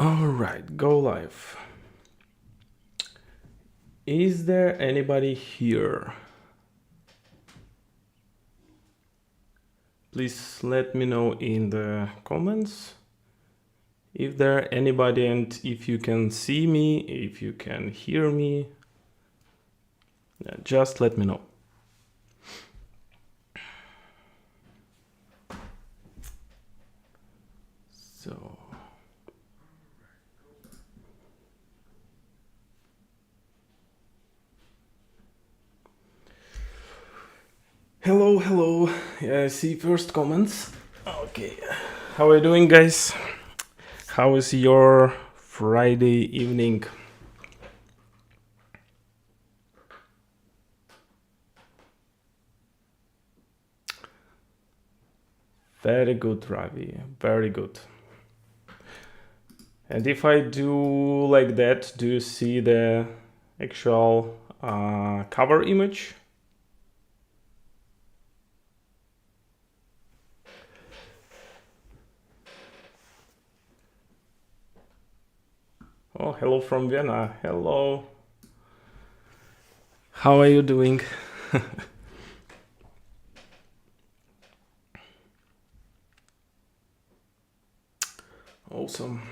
All right, go live. Is there anybody here? Please let me know in the comments if there anybody and if you can see me, if you can hear me. Just let me know. So hello. Yeah, I see first comments. Okay. How are you doing, guys? How is your Friday evening? Very good, Ravi. Very good. And if I do like that, do you see the actual cover image? Oh, hello from Vienna. Hello. How are you doing? Awesome.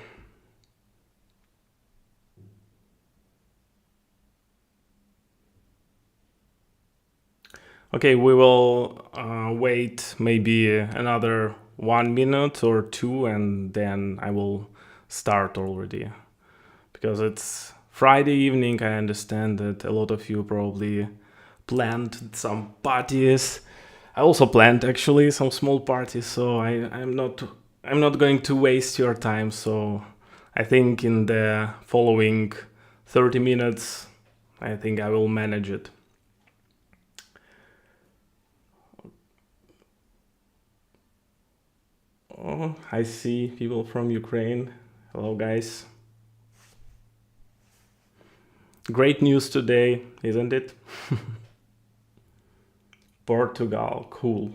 Okay, we will wait maybe another 1 minute or two and then I will start already. Because it's Friday evening, I understand that a lot of you probably planned some parties. I also planned actually some small parties, so I'm not going to waste your time. So I think in the following 30 minutes, I think I will manage it. Oh, I see people from Ukraine. Hello, guys. Great news today, isn't it? Portugal, cool.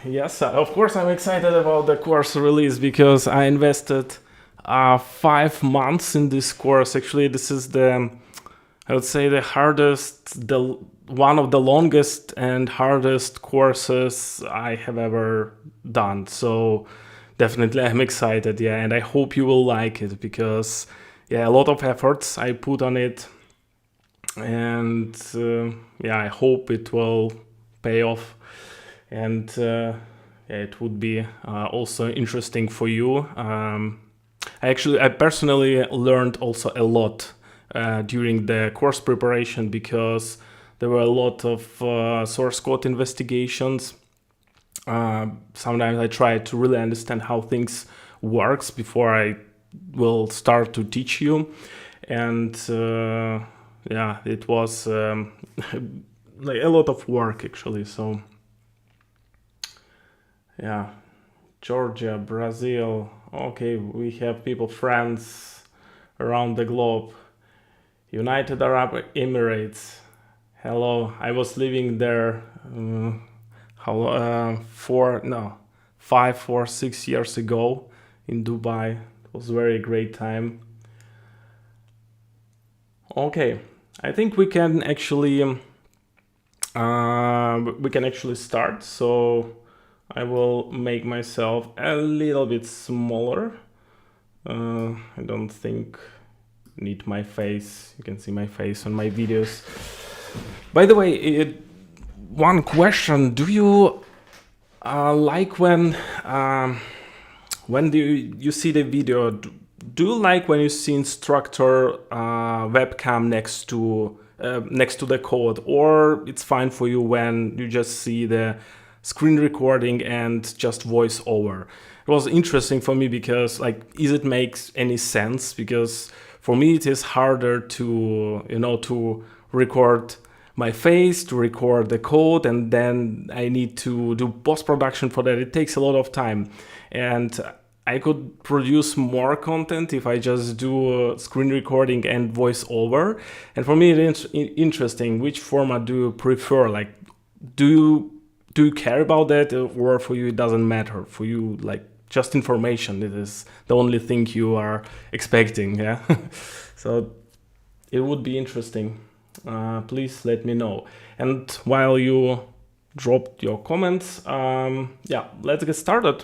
Yes, of course I'm excited about the course release because I invested 5 months in this course. Actually, this is I would say the hardest, one of the longest and hardest courses I have ever done. So definitely I'm excited, yeah, and I hope you will like it because yeah, a lot of efforts I put on it, and yeah, I hope it will pay off, and yeah, it would be also interesting for you. I personally learned also a lot during the course preparation because there were a lot of source code investigations. Sometimes I try to really understand how things works before I will start to teach you, and yeah, it was like a lot of work actually. So yeah, Georgia, Brazil. Okay, we have people, friends around the globe. United Arab Emirates. Hello, I was living there. How 5 or 6 years ago in Dubai. It was a very great time. Okay, I think we can actually start. So I will make myself a little bit smaller. I don't think need my face. You can see my face on my videos. By the way, one question: do you like when you see the video? Do you like when you see instructor webcam next to the code, or it's fine for you when you just see the screen recording and just voice over? It was interesting for me because is it makes any sense? Because for me it is harder to record my face, to record the code, and then I need to do post-production for that. It takes a lot of time, and I could produce more content if I just do screen recording and voice over. And for me it's interesting, which format do you prefer? Do you do you care about that, or for you it doesn't matter? For you, like, just information, it is the only thing you are expecting, yeah? So it would be interesting. Please let me know. And while you dropped your comments, yeah, let's get started.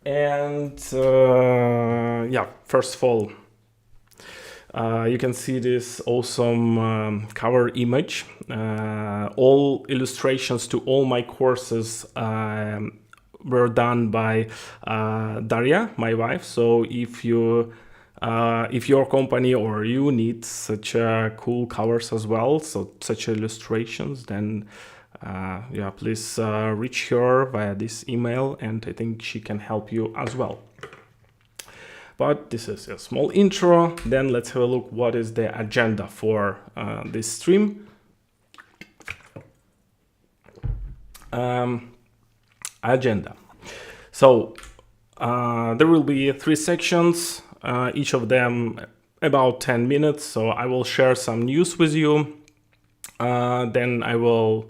And yeah, first of all, you can see this awesome cover image. All illustrations to all my courses were done by Daria, my wife. So if your company or you need such cool covers as well, so such illustrations, then yeah, please reach her via this email, and I think she can help you as well. But this is a small intro. Then let's have a look what is the agenda for this stream. Agenda. So there will be 3 sections, each of them about 10 minutes. So I will share some news with you. Then I will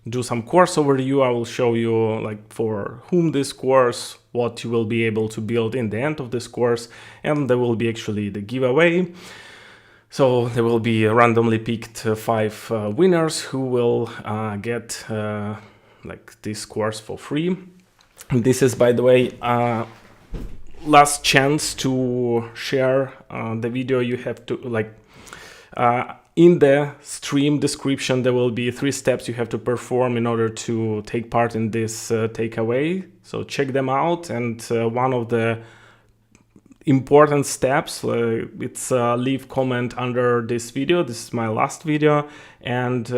do some course overview. I will show you, like, for whom this course, what you will be able to build in the end of this course, and there will be actually the giveaway. So there will be randomly picked 5 winners who will get like this course for free. And this is, by the way, last chance to share the video. You have to, like, in the stream description, there will be 3 steps you have to perform in order to take part in this takeaway. So check them out. And one of the important steps, it's leave comment under this video. This is my last video. And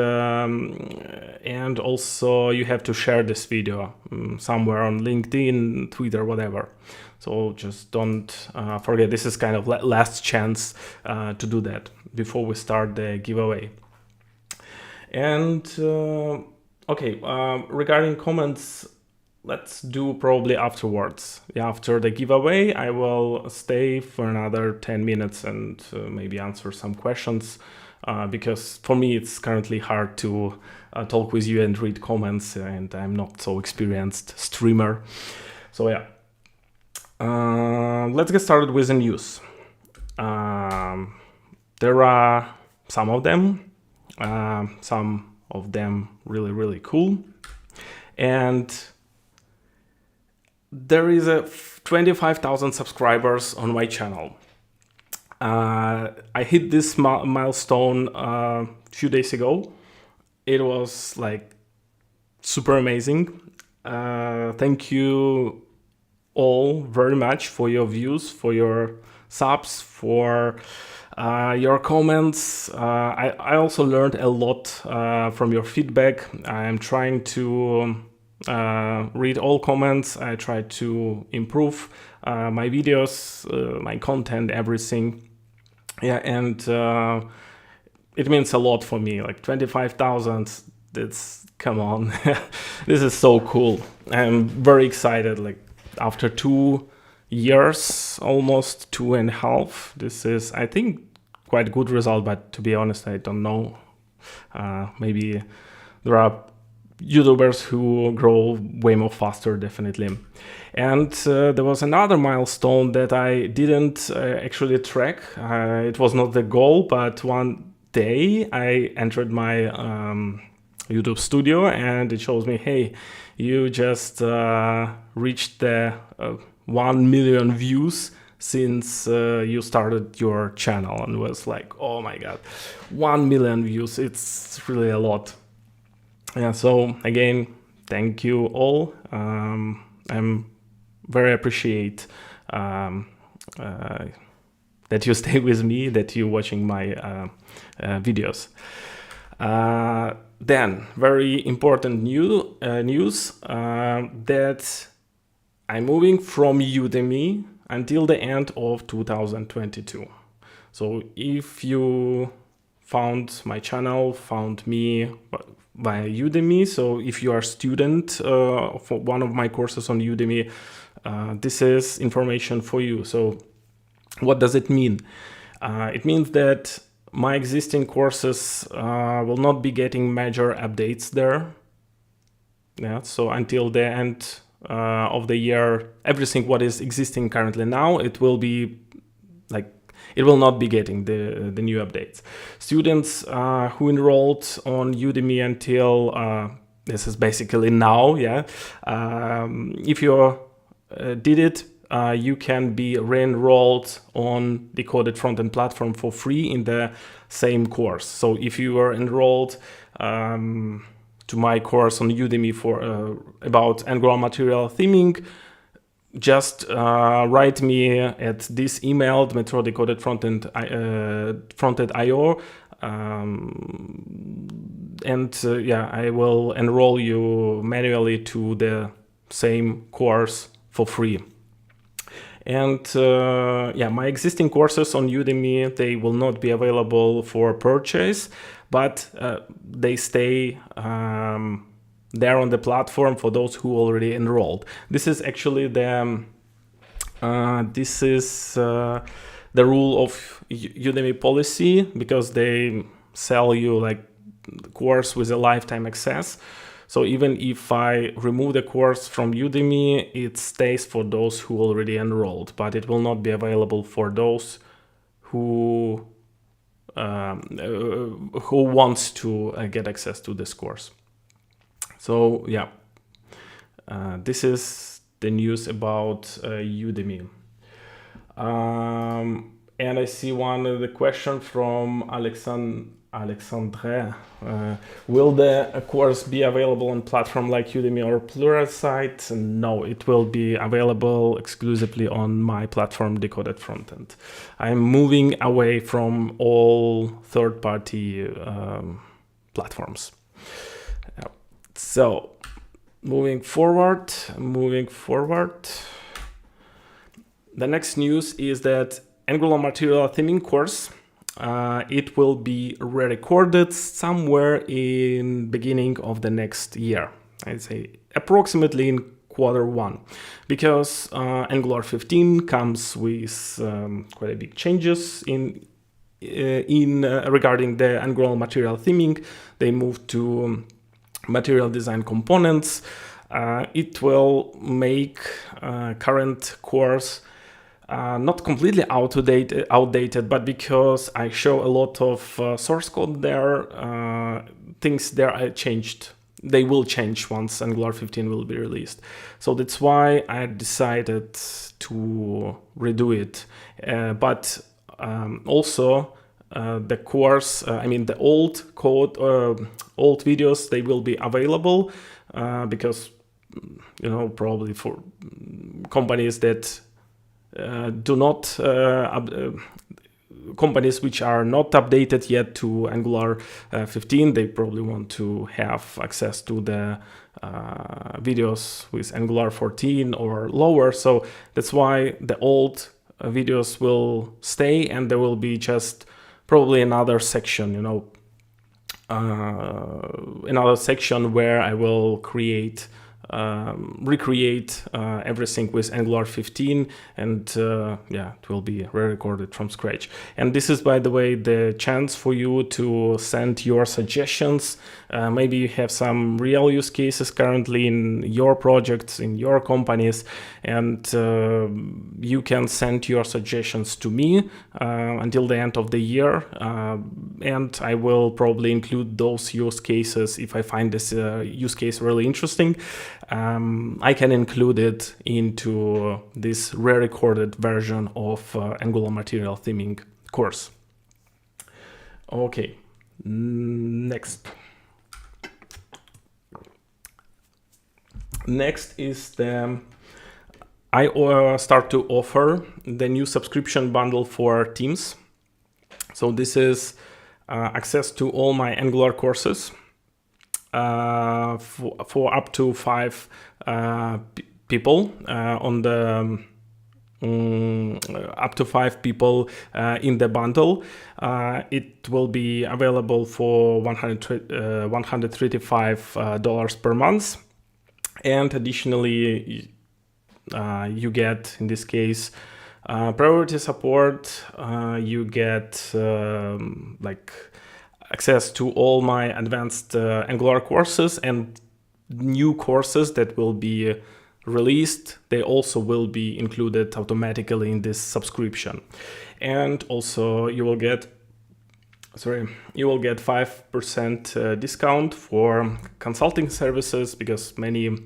also you have to share this video somewhere on LinkedIn, Twitter, whatever. So just don't forget, this is kind of last chance to do that before we start the giveaway. And okay, regarding comments, let's do probably afterwards. Yeah, after the giveaway, I will stay for another 10 minutes and maybe answer some questions, because for me it's currently hard to talk with you and read comments, and I'm not so experienced streamer. So yeah. Let's get started with the news. There are some of them really, really cool. And there is a 25,000 subscribers on my channel. I hit this milestone a few days ago. It was like super amazing. Thank you all very much for your views, for your subs, for your comments. I also learned a lot from your feedback. I'm trying to read all comments. I try to improve my videos, my content, everything. Yeah, and it means a lot for me. Like 25,000, that's, come on. This is so cool. I'm very excited. Like, after 2 years, almost 2.5, this is, I think, quite good result, but to be honest, I don't know. Maybe there are YouTubers who grow way more faster, definitely. And there was another milestone that I didn't actually track. It was not the goal, but one day I entered my YouTube studio and it shows me, hey, you just reached the 1 million views since you started your channel. And was like, oh my god, 1 million views, it's really a lot. Yeah, so again, thank you all. I'm very appreciate that you stay with me, that you're watching my videos. Then, very important news that I'm moving from Udemy until the end of 2022. So if you found my channel, found me via Udemy, so if you are a student for one of my courses on Udemy, this is information for you. So what does it mean? It means that my existing courses will not be getting major updates there. Yeah, so until the end of the year, everything what is existing currently now, it will be like it will not be getting the new updates. Students who enrolled on Udemy until this is basically now, yeah. If you did it, you can be re-enrolled on the Coded Frontend platform for free in the same course. So if you were enrolled to my course on Udemy for about Angular material theming, just write me at this email, Frontend.io, and yeah, I will enroll you manually to the same course for free. And yeah, my existing courses on Udemy, they will not be available for purchase, but they stay there on the platform for those who already enrolled. This is actually the rule of Udemy policy, because they sell you like the course with a lifetime access. So even if I remove the course from Udemy, it stays for those who already enrolled, but it will not be available for those who wants to get access to this course. So yeah, this is the news about Udemy. And I see one of the question from Alexandre. Will the course be available on platform like Udemy or Pluralsight? No, it will be available exclusively on my platform, Decoded Frontend. I'm moving away from all third-party platforms. So, moving forward, the next news is that Angular Material Theming course, it will be re-recorded somewhere in beginning of the next year. I'd say approximately in Q1, because Angular 15 comes with quite a big changes in regarding the Angular Material Theming. They moved to material design components. It will make current course not completely outdated, but because I show a lot of source code there, things there are changed. They will change once Angular 15 will be released. So that's why I decided to redo it. But also the course, the old code, old videos, they will be available because, probably for companies that companies which are not updated yet to Angular 15, they probably want to have access to the videos with Angular 14 or lower. So that's why the old videos will stay, and there will be just probably another section, another section where I will recreate everything with Angular 15, and it will be re-recorded from scratch. And this is, by the way, the chance for you to send your suggestions. Maybe you have some real use cases currently in your projects, in your companies, and you can send your suggestions to me until the end of the year, and I will probably include those use cases if I find this use case really interesting. I can include it into this re-recorded version of Angular Material Theming course. Okay, next. Next is I start to offer the new subscription bundle for teams. So this is access to all my Angular courses. For up to 5 people on the up to 5 people in the bundle. It will be available for $135 per month, and additionally you get, in this case, priority support. You get access to all my advanced Angular courses, and new courses that will be released, they also will be included automatically in this subscription. And also you will get 5% discount for consulting services, because many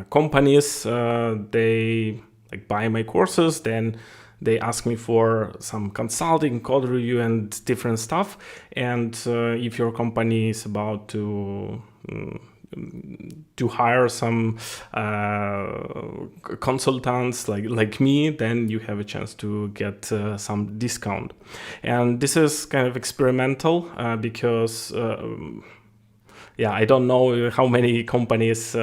companies, they buy my courses, then they ask me for some consulting, code review, and different stuff. And if your company is about to hire some consultants like me, then you have a chance to get some discount. And this is kind of experimental because I don't know how many companies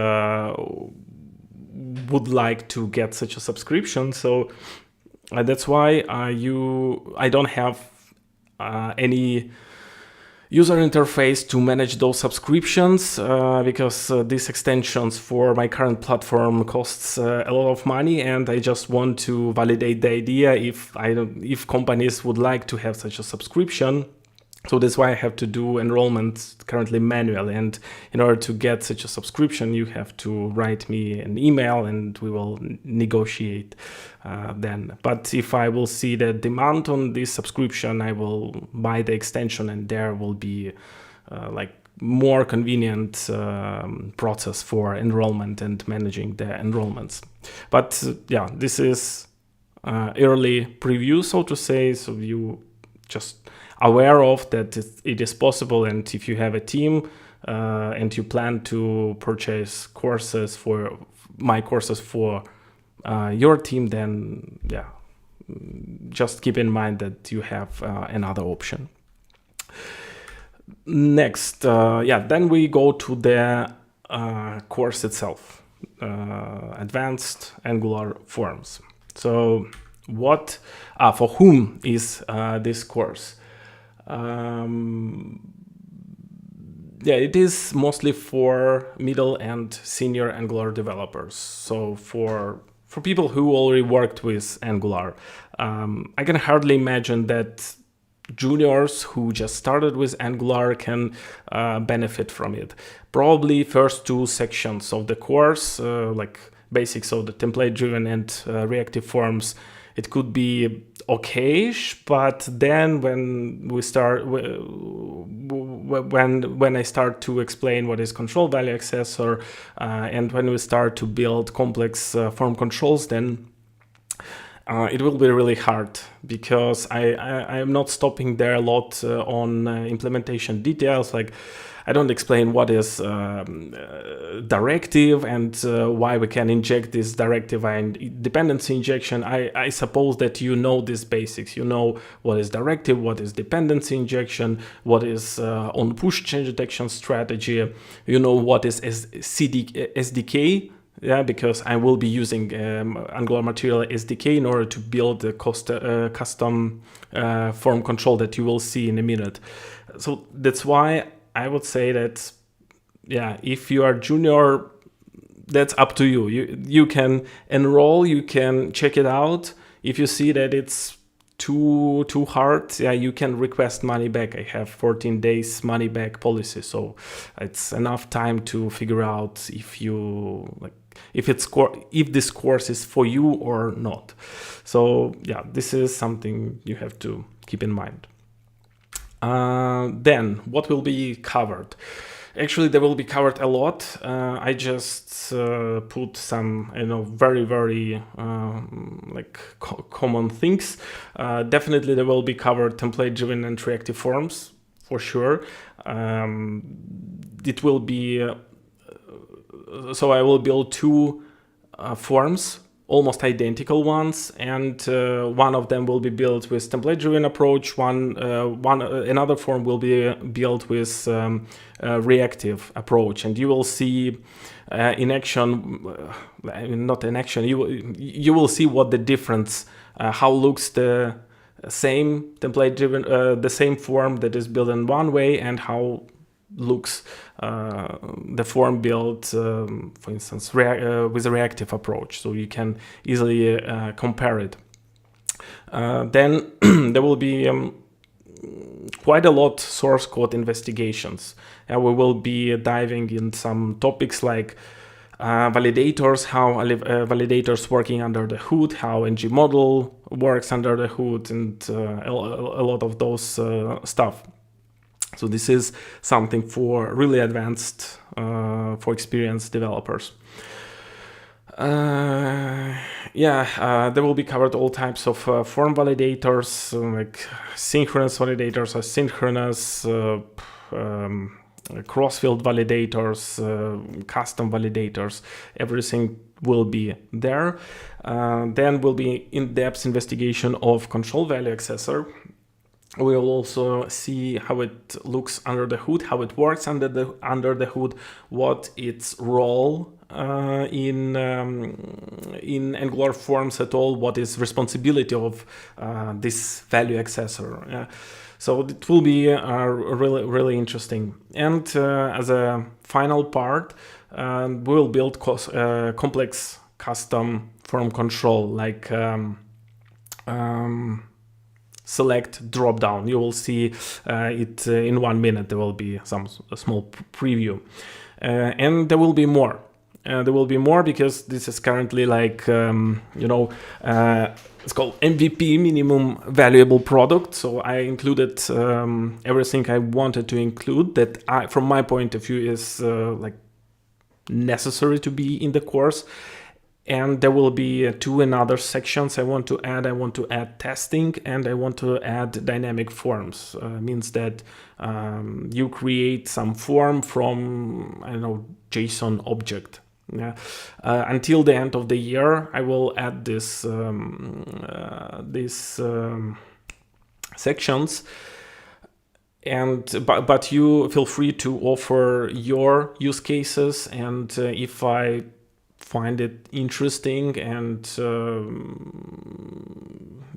would like to get such a subscription. So that's why I don't have any user interface to manage those subscriptions, because these extensions for my current platform costs a lot of money, and I just want to validate the idea if companies would like to have such a subscription. So that's why I have to do enrollment currently manually. And in order to get such a subscription, you have to write me an email and we will negotiate then. But if I will see the demand on this subscription, I will buy the extension, and there will be more convenient process for enrollment and managing the enrollments. But this is early preview, so to say. So you just aware of that it is possible, and if you have a team and you plan to purchase courses for my courses for your team, then just keep in mind that you have another option. Next, then we go to the course itself, Advanced Angular Forms. So what for whom is this course? It is mostly for middle and senior Angular developers. So for people who already worked with Angular, I can hardly imagine that juniors who just started with Angular can benefit from it. Probably first two sections of the course, like basics of the template-driven and reactive forms, it could be okayish, but then when I start to explain what is control value accessor, and when we start to build complex form controls, then it will be really hard, because I am not stopping there a lot on implementation details. Like, I don't explain what is directive and why we can inject this directive and dependency injection. I suppose that you know these basics. You know what is directive, what is dependency injection, what is on push change detection strategy. You know what is SDK. Because I will be using Angular Material SDK in order to build the custom form control that you will see in a minute. So that's why I would say that, if you are junior, that's up to you. You can enroll, you can check it out. If you see that it's too hard, you can request money back. I have 14 days money back policy, so it's enough time to figure out if this course is for you or not. So this is something you have to keep in mind. Then what will be covered? Actually, there will be covered a lot. I just put some, very, very common things. Definitely, there will be covered template-driven and reactive forms for sure. It will be so I will build two forms, almost identical ones, and one of them will be built with template-driven approach. Another form will be built with reactive approach, and you will see in action, not in action. You will see what the difference, how looks the same template-driven, the same form that is built in one way, and how looks the form built, for instance, with a reactive approach, so you can easily compare it. Then there will be quite a lot source code investigations. We will be diving in some topics like validators, how validators working under the hood, how ng model works under the hood, and a lot of those stuff. So this is something for really advanced, for experienced developers. There will be covered all types of form validators, like synchronous validators, asynchronous, cross-field validators, custom validators. Everything will be there. Then will be in-depth investigation of control value accessor. We'll also see how it looks under the hood, how it works under the hood, what its role in Angular forms at all, what is responsibility of this value accessor. So it will be really interesting. And as a final part, we'll build complex custom form control, like select drop down. You will see it in 1 minute. There will be a small preview, and there will be more. There will be more because this is currently like it's called MVP, minimum valuable product. So I included everything I wanted to include that from my point of view is like necessary to be in the course. And there will be 2 another sections I want to add. I want to add testing, and I want to add dynamic forms. Means that you create some form from, I don't know, JSON object. Until the end of the year, I will add these sections. But you feel free to offer your use cases, and if I find it interesting and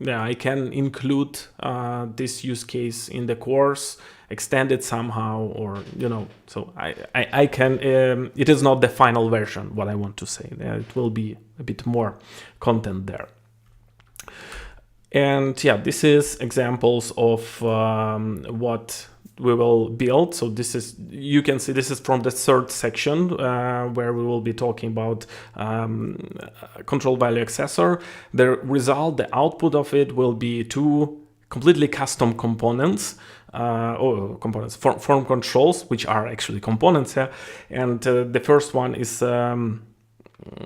I can include this use case in the course, extend it somehow, or so I can it is not the final version, what I want to say. It will be a bit more content there. And this is examples of what we will build. So this is, you can see this is from the third section where we will be talking about control value accessor. The result, the output of it will be 2 completely custom components, form controls, which are actually components here. And the first one is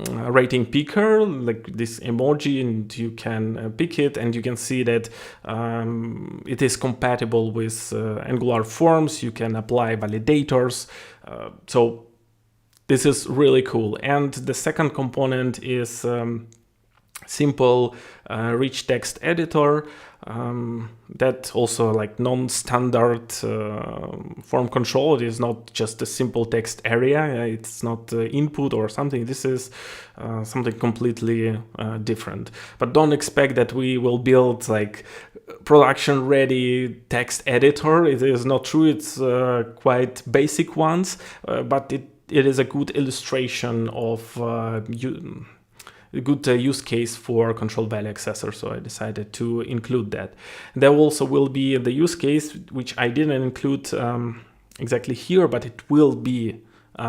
rating picker, like this emoji, and you can pick it, and you can see that it is compatible with Angular forms. You can apply validators, so this is really cool. And the second component is simple rich text editor, that also like non-standard form control. It is not just a simple text area, it's not input or something. This is something completely different. But don't expect that we will build like production ready text editor. It is not true. It's quite basic ones, but it is a good illustration of a good use case for control value accessor, so I decided to include that. There also will be the use case, which I didn't include exactly here, but it will be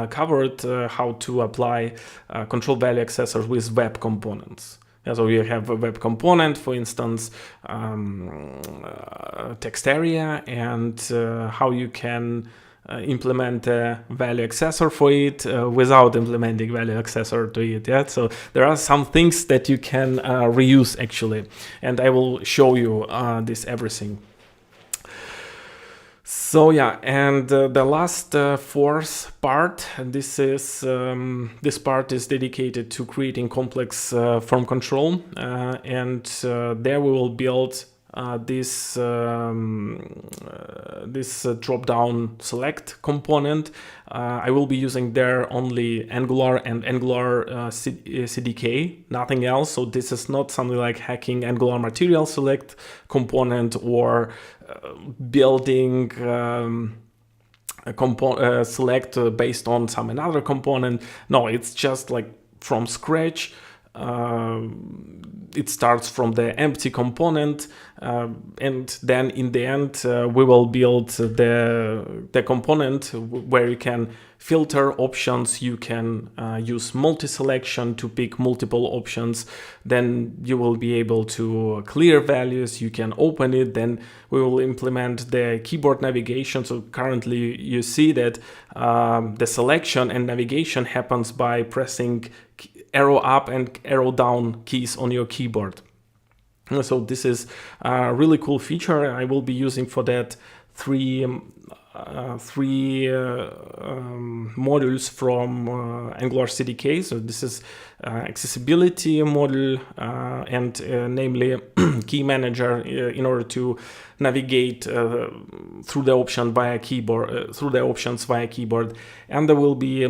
covered, how to apply control value accessors with web components. So you have a web component, for instance, text area, and how you can implement a value accessor for it without implementing value accessor to it. So there are some things that you can reuse actually, and I will show you this everything. So and the last fourth part, this part is dedicated to creating complex form control, and there we will build this drop-down select component. I will be using there only Angular and Angular CDK, nothing else. So this is not something like hacking Angular material select component or building a select based on some another component. No, it's just like from scratch it starts from the empty component, and then in the end we will build the component where you can filter options, you can use multi-selection to pick multiple options, then you will be able to clear values, you can open it, then we will implement the keyboard navigation. So currently you see that the selection and navigation happens by pressing arrow up and arrow down keys on your keyboard. So this is a really cool feature. I will be using for that three modules from Angular CDK. So this is accessibility module and namely key manager in order to navigate through the option via keyboard, through the options via keyboard, and there will be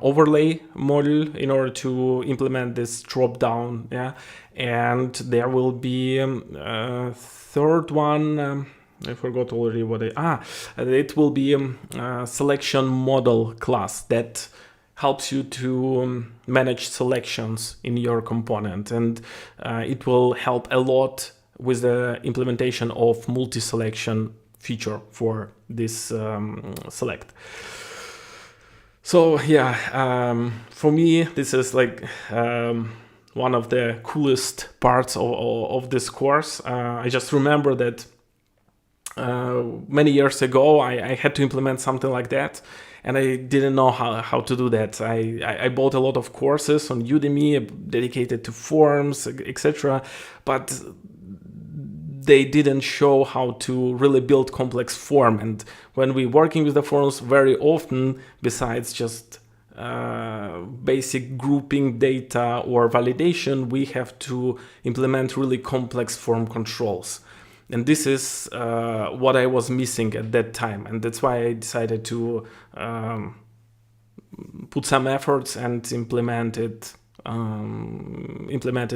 overlay module in order to implement this drop down. Yeah, and there will be a third one. I forgot already what it will be a selection model class that helps you to manage selections in your component, and it will help a lot with the implementation of multi-selection feature for this select. So yeah, for me this is like one of the coolest parts of this course. I just remember that many years ago I had to implement something like that, and I didn't know how to do that. I bought a lot of courses on Udemy dedicated to forms, etc., but they didn't show how to really build complex form. And when we're working with the forms, very often, besides just basic grouping data or validation, we have to implement really complex form controls. And this is what I was missing at that time. And that's why I decided to put some efforts and implement it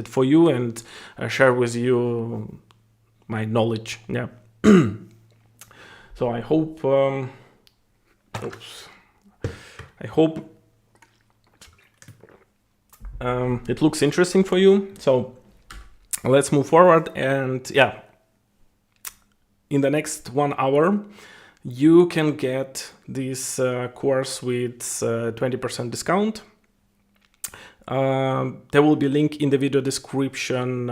for you and share with you my knowledge. Yeah. So I hope it looks interesting for you. So let's move forward, and yeah, in the next 1 hour you can get this course with 20% discount. There will be a link in the video description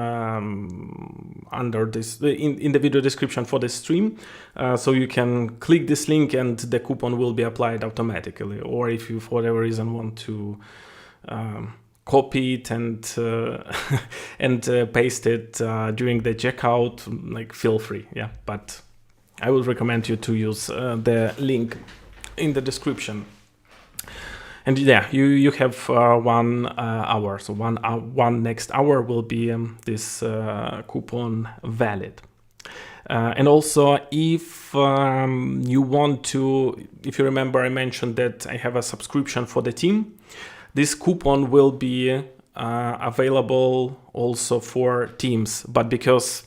under this in the video description for the stream, so you can click this link and the coupon will be applied automatically. Or if you for whatever reason want to copy it and paste it during the checkout, like, feel free. Yeah, but I would recommend you to use the link in the description. And yeah, you have 1 hour, so one next hour will be this coupon valid. And also, if you want to, if you remember, I mentioned that I have a subscription for the team. This coupon will be available also for teams, but because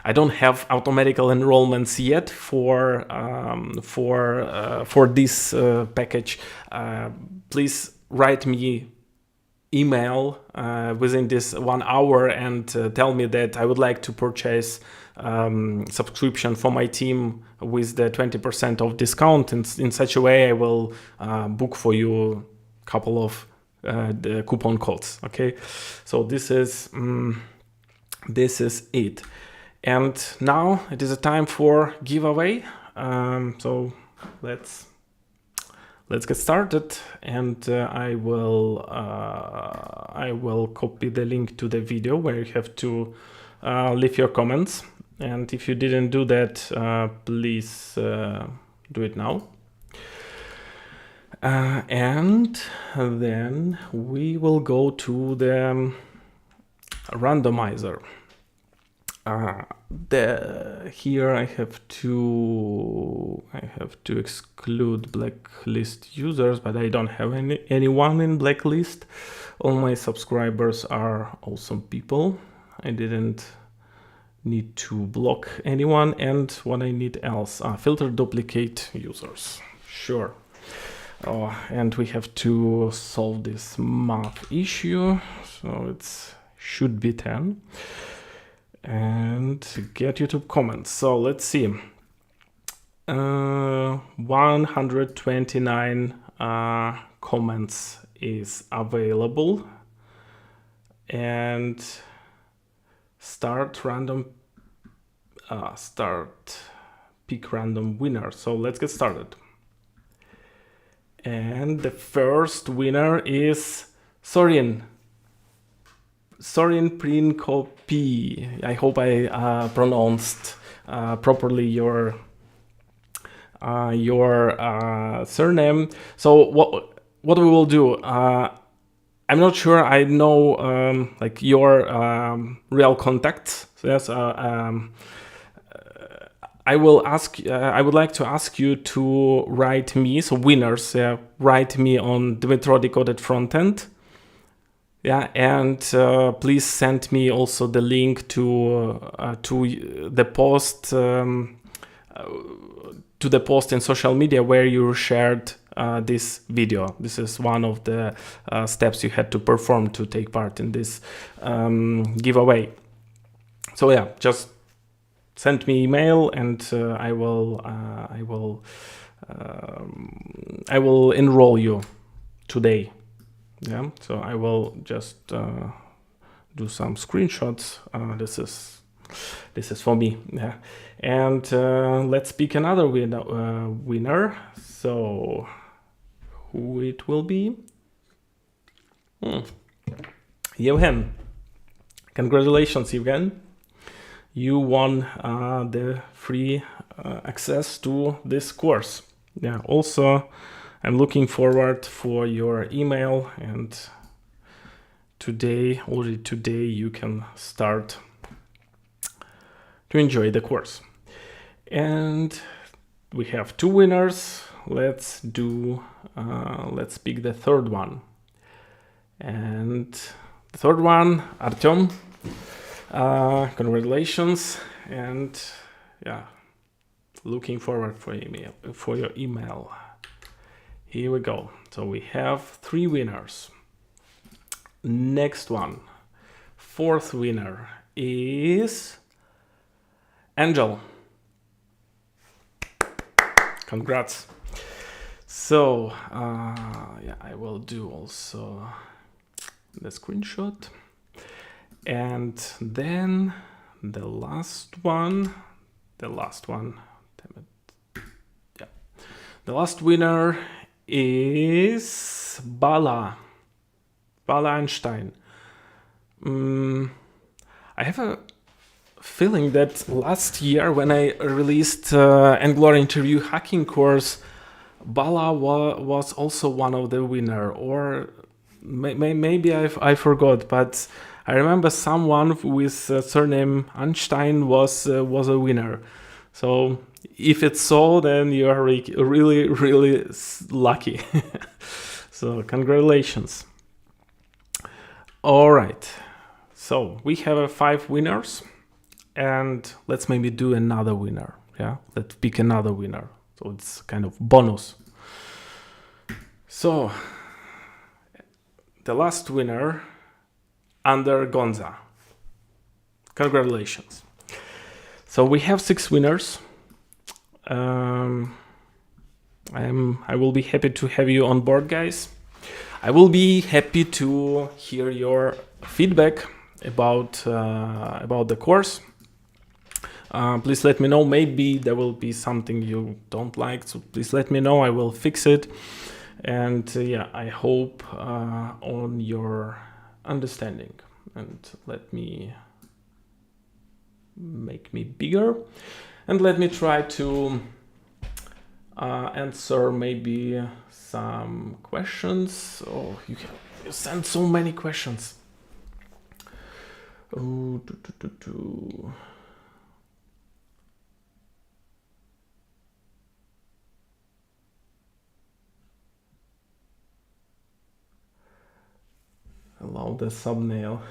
I don't have automatical enrollments yet for this package, please write me email within this 1 hour and tell me that I would like to purchase subscription for my team with the 20% of discount. And in such a way, I will book for you a couple of the coupon codes. Okay, so this is it. And now it is a time for giveaway. So let's get started, and I will copy the link to the video where you have to leave your comments. And if you didn't do that, please do it now. And then we will go to the randomizer. Here I have to exclude blacklist users, but I don't have anyone in blacklist. All my subscribers are awesome people. I didn't need to block anyone. And what I need else? Filter duplicate users. Sure. Oh, and we have to solve this math issue, so it should be 10. And get YouTube comments. So let's see. 129 comments is available. And pick random winner. So let's get started. And the first winner is Sorin Prinkopi. I hope I pronounced properly your surname. So what we will do? I'm not sure I know like your real contacts. So yes, I will ask. I would like to ask you to write me. So winners, write me on Dmitro Decoded Frontend. Yeah, and please send me also the link to the post to the post in social media where you shared this video. This is one of the steps you had to perform to take part in this giveaway. So yeah, just send me email and I will enroll you today. Yeah, so I will just do some screenshots. This is for me. Yeah, and let's pick another winner. So who it will be? Yevhen. Congratulations, Yevhen. You won the free access to this course. Yeah. Also, I'm looking forward for your email, and already today, you can start to enjoy the course. And we have 2 winners. Let's pick the third one. And the third one, Artyom. Congratulations, and yeah, looking forward for your email. Here we go. So we have 3 winners. Next one, 4th winner is Angel. Congrats. So yeah, I will do also the screenshot. And then the last one, damn it. Yeah. The last winner is Bala Einstein. I have a feeling that last year when I released Angular interview hacking course, Bala was also one of the winner, or maybe I forgot, but I remember someone with surname Einstein was a winner. So if it's so, then you are really, really lucky. So congratulations. All right. So we have 5 winners, and let's maybe do another winner. Yeah, let's pick another winner. So it's kind of bonus. So the last winner, Under Gonza. Congratulations. So we have 6 winners. I will be happy to have you on board, guys. I will be happy to hear your feedback about the course. Please let me know. Maybe there will be something you don't like, so please let me know. I will fix it. And yeah, I hope on your understanding, and let me make me bigger, and let me try to answer maybe some questions. Oh, you send so many questions. Oh, allow the thumbnail.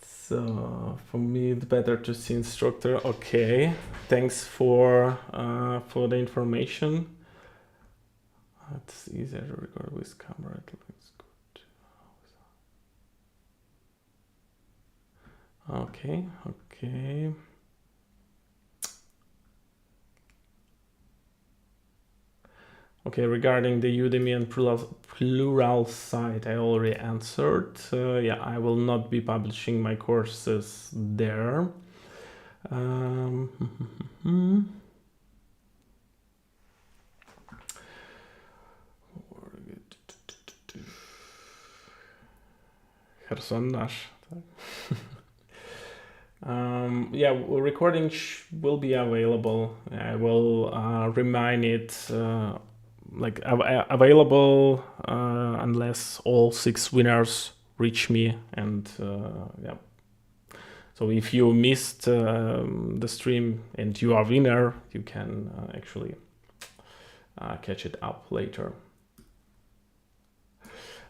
So for me, it's better to see instructor. Okay, thanks for the information. It's easier to record with camera. It looks good. Okay. Okay, regarding the Udemy and plural site, I already answered. Yeah, I will not be publishing my courses there. Personaż. Yeah, recording will be available. I will remind it available unless all 6 winners reach me, and yeah. So if you missed the stream and you are winner, you can actually catch it up later.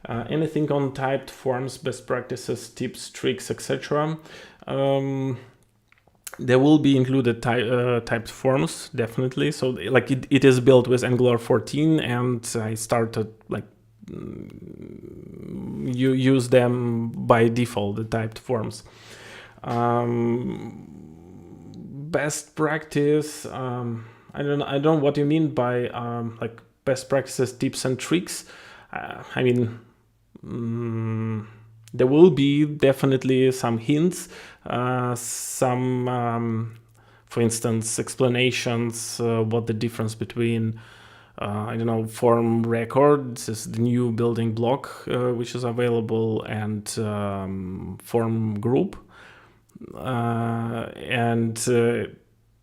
Anything on typed forms, best practices, tips, tricks, etc. There will be included typed forms, definitely. So like it is built with Angular 14, and I started like you use them by default, the typed forms. Best practice, I don't know what you mean by like best practices, tips and tricks. I mean, there will be definitely some hints, some, for instance, explanations, what the difference between, I don't know, form record, this is the new building block, which is available, and form group.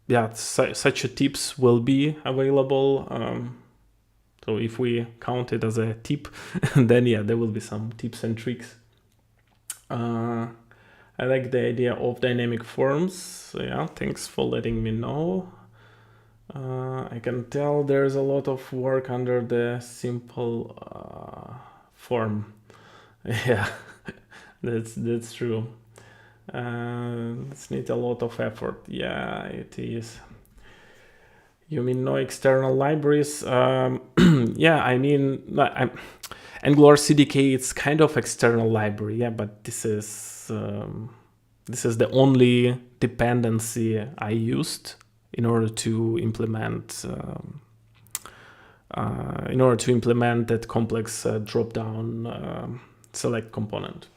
Yeah, such a tips will be available. So if we count it as a tip, then yeah, there will be some tips and tricks. I like the idea of dynamic forms. Yeah, thanks for letting me know. I can tell there's a lot of work under the simple form. Yeah, that's true. It's need a lot of effort. Yeah, it is. You mean no external libraries? Yeah, I mean, Angular CDK, it's kind of external library, yeah, but this is the only dependency I used in order to implement that complex drop-down select component.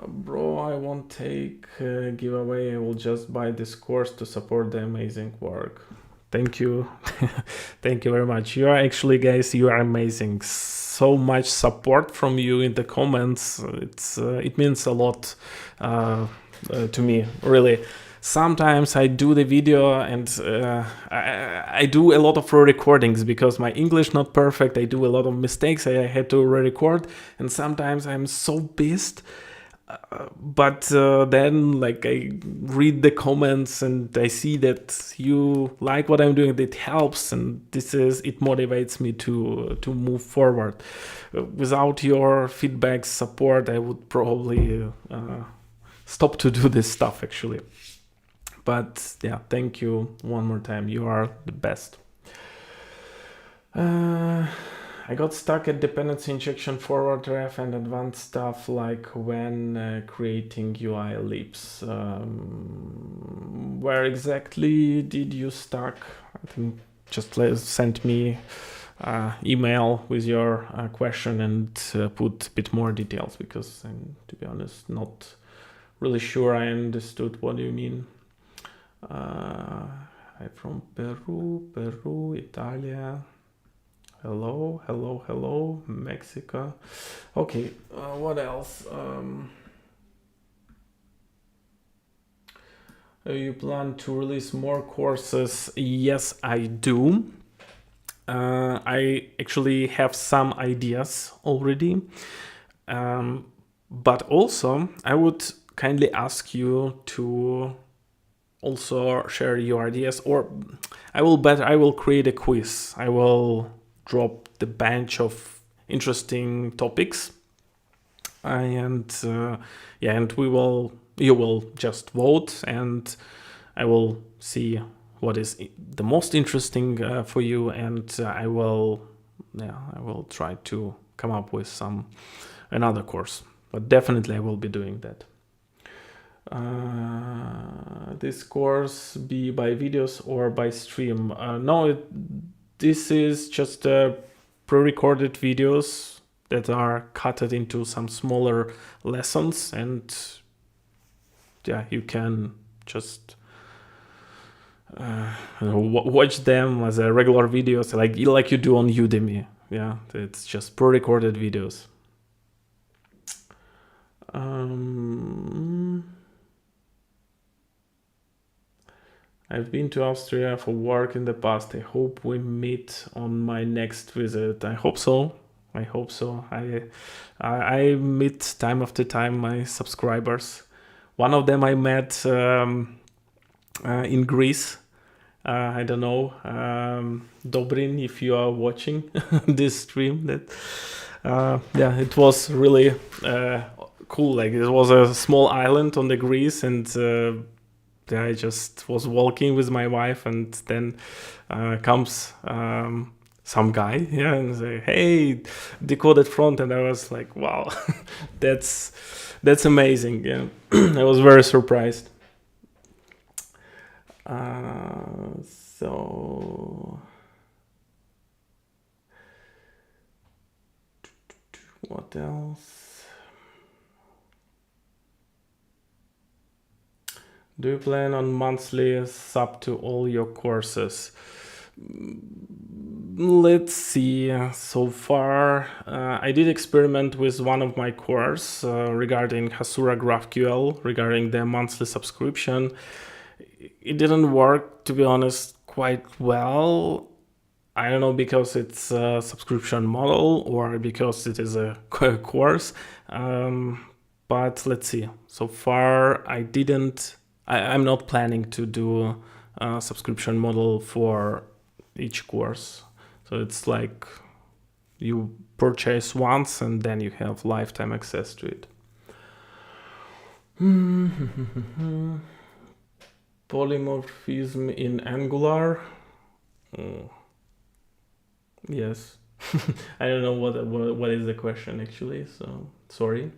Bro, I won't take a giveaway. I will just buy this course to support the amazing work. Thank you. Thank you very much. You are actually, guys, you are amazing. So much support from you in the comments. It means a lot to me, really. Sometimes I do the video and I do a lot of re-recordings because my English not perfect. I do a lot of mistakes. I had to re-record, and sometimes I'm so pissed. But then like I read the comments and I see that you like what I'm doing. It helps, and it motivates me to move forward. Without your feedback, support, I would probably stop to do this stuff actually. But yeah, thank you one more time. You are the best. I got stuck at dependency injection, forward ref, and advanced stuff like when creating UI lips. Where exactly did you stuck? I think just send me email with your question and put a bit more details, because I'm, to be honest, not really sure I understood what you mean. I'm from Peru, Italia. Hello, Mexico. Okay, what else? You plan to release more courses? Yes, I do. I actually have some ideas already. But also, I would kindly ask you to also share your ideas, or I will create a quiz. I will drop the bunch of interesting topics, and you will just vote, and I will see what is the most interesting for you, and I will try to come up with another course. But definitely I will be doing that. This course be by videos or by stream? No, this is just pre-recorded videos that are cut into some smaller lessons, and yeah, you can just watch them as a regular videos like you do on Udemy. Yeah, it's just pre-recorded videos. I've been to Austria for work in the past. I hope we meet on my next visit. I hope so. I meet time after time my subscribers. One of them I met in Greece. I don't know, Dobrin, if you are watching this stream. Yeah, it was really cool. Like, it was a small island on the Greece, and I just was walking with my wife, and then comes some guy, yeah, and say, "Hey, decoded front," and I was like, "Wow, that's amazing." Yeah, I was very surprised. So what else? Do you plan on monthly sub to all your courses? Let's see. So far, I did experiment with one of my course regarding Hasura GraphQL, regarding the monthly subscription. It didn't work, to be honest, quite well. I don't know, because it's a subscription model or because it is a course. But let's see. So far, I'm not planning to do a subscription model for each course. So it's like you purchase once and then you have lifetime access to it. Polymorphism in Angular. Yes. I don't know what is the question actually, so sorry.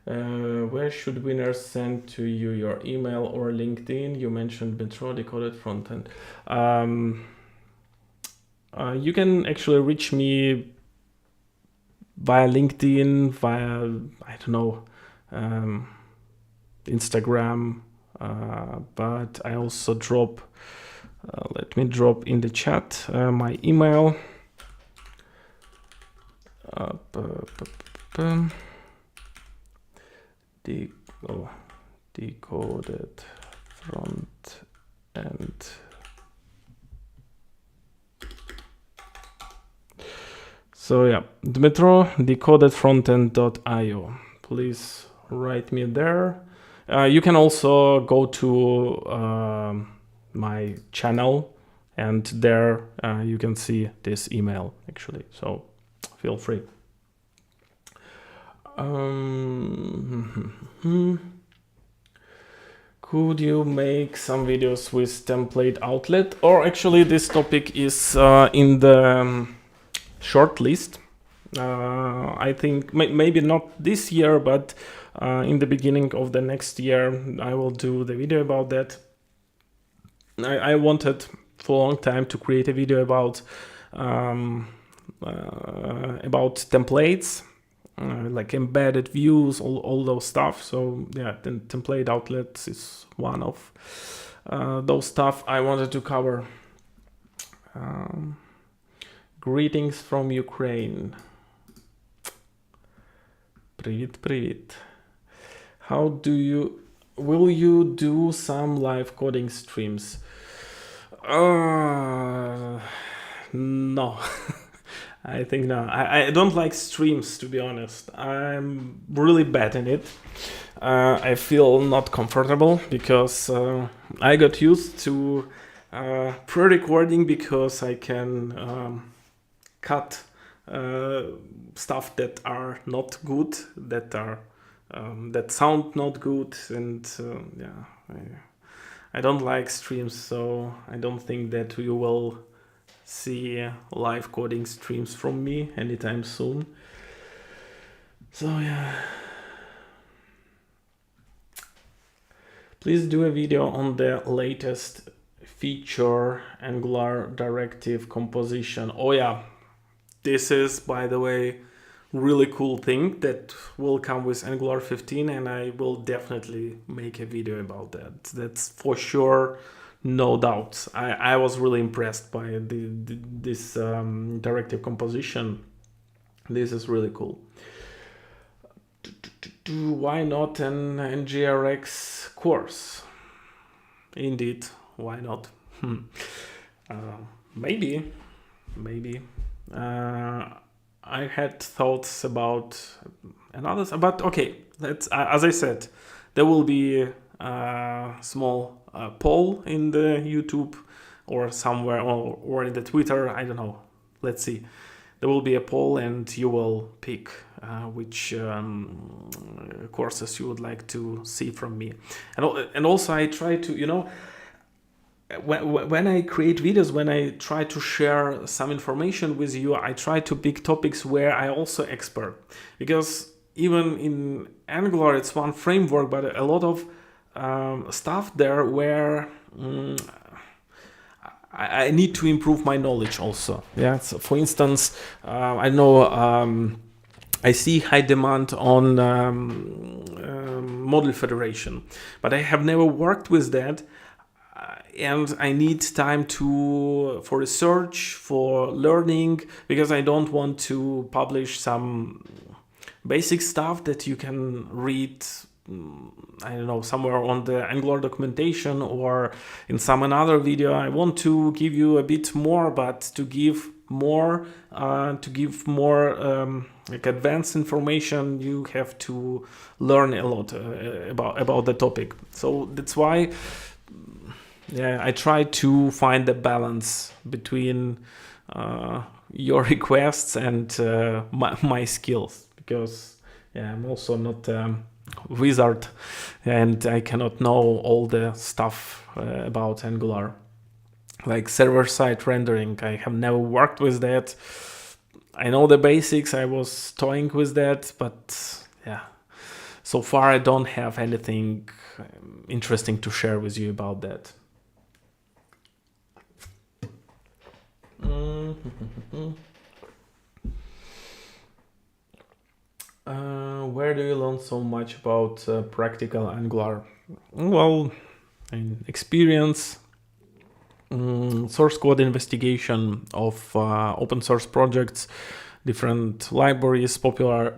Where should winners send to you, your email or LinkedIn? You mentioned Metro Decoded Frontend. You can actually reach me via LinkedIn, via, I don't know, Instagram, but I also let me drop in the chat my email. Decoded front end. So yeah, Dmitro, decodedfrontend.io. Please write me there. You can also go to my channel, and there you can see this email actually. So feel free. Could you make some videos with template outlet? Or actually, this topic is in the short list. I think maybe not this year, but in the beginning of the next year, I will do the video about that. I wanted for a long time to create a video about templates, like embedded views, all those stuff. So yeah, then template outlets is one of those stuff I wanted to cover. Greetings from Ukraine. Привет. Will you do some live coding streams? No. I think no. I don't like streams, to be honest. I'm really bad in it. I feel not comfortable because I got used to pre-recording because I can cut stuff that are not good, that sound not good, and I don't like streams, so I don't think that you will see live coding streams from me anytime soon. So yeah. Please do a video on the latest feature Angular directive composition. Oh yeah, this is, by the way, really cool thing that will come with Angular 15, and I will definitely make a video about that. That's for sure, no doubt. I was really impressed by this directive composition. This is really cool. Why not an NGRX course? Indeed, why not? Maybe. I had thoughts about another, but okay. Let's. As I said, there will be a small poll in the YouTube or somewhere, or in the Twitter. I don't know. Let's see. There will be a poll, and you will pick which courses you would like to see from me. And also, I try to, when I create videos, when I try to share some information with you, I try to pick topics where I also expert. Because even in Angular, it's one framework, but a lot of stuff there where I need to improve my knowledge also. Yeah. So for instance, I know I see high demand on model federation, but I have never worked with that. And I need time for research, for learning, because I don't want to publish some basic stuff that you can read, I don't know, somewhere on the Angular documentation or in some another video. I want to give you a bit more, but to give more like advanced information, you have to learn a lot about the topic. So that's why. Yeah, I try to find the balance between your requests and my skills, because I'm also not a wizard and I cannot know all the stuff about Angular. Like server-side rendering, I have never worked with that. I know the basics, I was toying with that, but yeah, so far I don't have anything interesting to share with you about that. Where do you learn so much about practical Angular? Well, experience, source code investigation of open source projects, different libraries, popular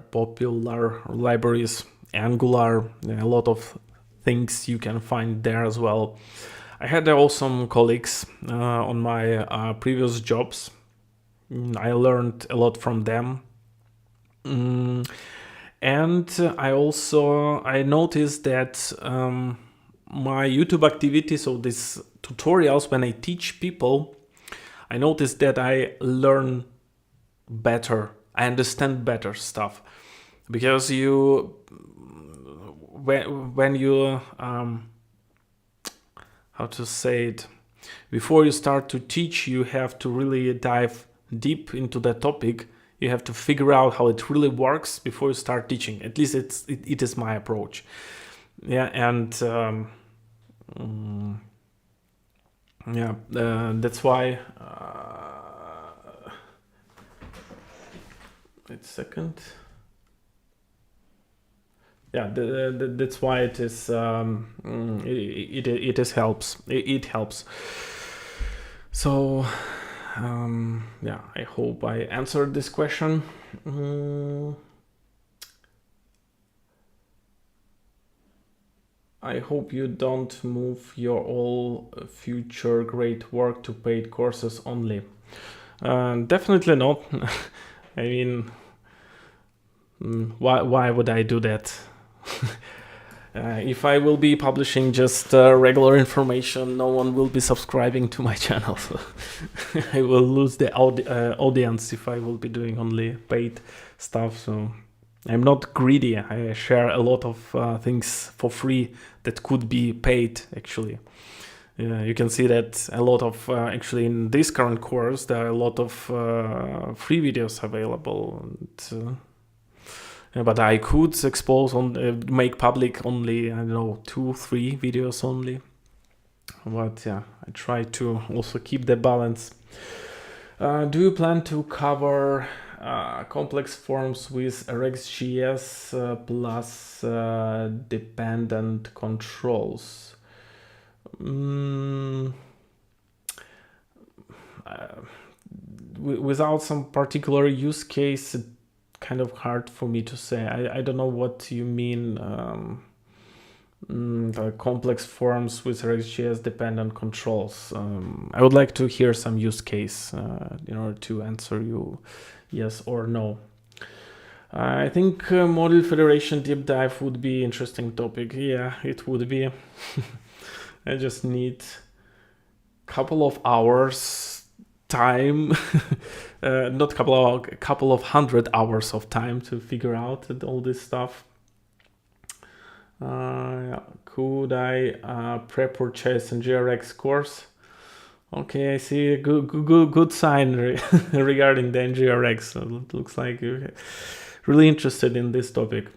libraries, Angular, a lot of things you can find there as well. I had awesome colleagues on my previous jobs. I learned a lot from them. And I noticed that my YouTube activity, so these tutorials, when I teach people, I noticed that I learn better. I understand better stuff. Because when you how to say it, before you start to teach, you have to really dive deep into the topic. You have to figure out how it really works before you start teaching. At least it is my approach. Yeah, and that's why. Wait a second. Yeah, that's why it is. It helps. It helps. So, I hope I answered this question. I hope you don't move your all future great work to paid courses only. Definitely not. I mean, why would I do that? If I will be publishing just regular information, no one will be subscribing to my channel. So I will lose the audience if I will be doing only paid stuff. So I'm not greedy. I share a lot of things for free that could be paid, actually. You can see that a lot of actually in this current course there are a lot of free videos available, and, but I could expose on make public only, I don't know, 2-3 videos only. But yeah, I try to also keep the balance. Do you plan to cover complex forms with RxJS plus dependent controls? Without some particular use case, it's kind of hard for me to say. I don't know what you mean. The complex forms with RxJS dependent controls. I would like to hear some use case in order to answer you yes or no. I think module federation deep dive would be interesting topic. Yeah, it would be. I just need couple of hours time, not a couple of 100 hours of time to figure out all this stuff. Yeah. Could I pre-purchase a NGRX course? Okay, I see a good sign regarding the NGRX. So it looks like you're really interested in this topic.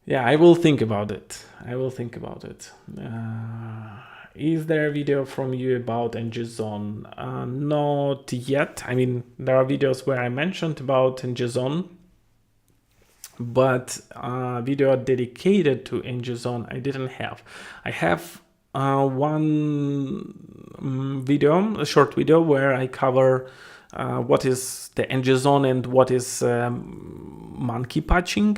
Yeah, I will think about it. Is there a video from you about NGZone? Not yet. I mean, there are videos where I mentioned about NGZone, but video dedicated to NGZone I didn't have. I have one video, a short video, where I cover what is the NGZone and what is monkey patching.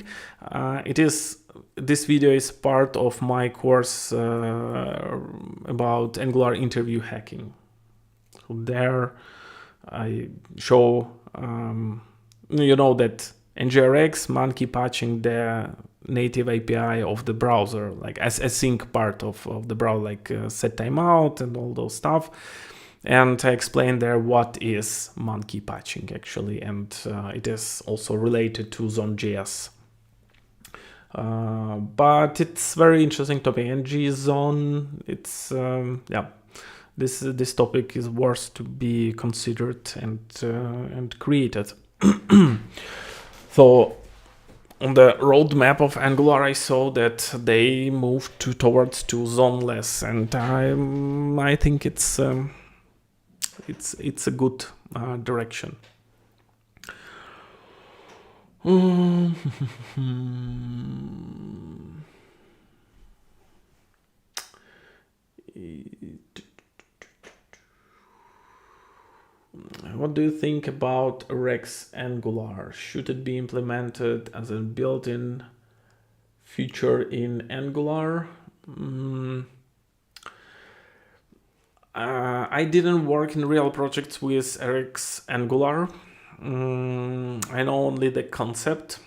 This video is part of my course about Angular interview hacking. So there I show, that NGRX monkey patching the native API of the browser, like as async part of the browser, like set timeout and all those stuff. And I explain there what is monkey patching actually, and it is also related to Zone.js. But it's very interesting topic. NGZone, it's this topic is worth to be considered and created. So on the roadmap of Angular, I saw that they moved towards zoneless, and I think it's a good direction. What do you think about Rex Angular? Should it be implemented as a built-in feature in Angular? I didn't work in real projects with Rex Angular. I know only the concept.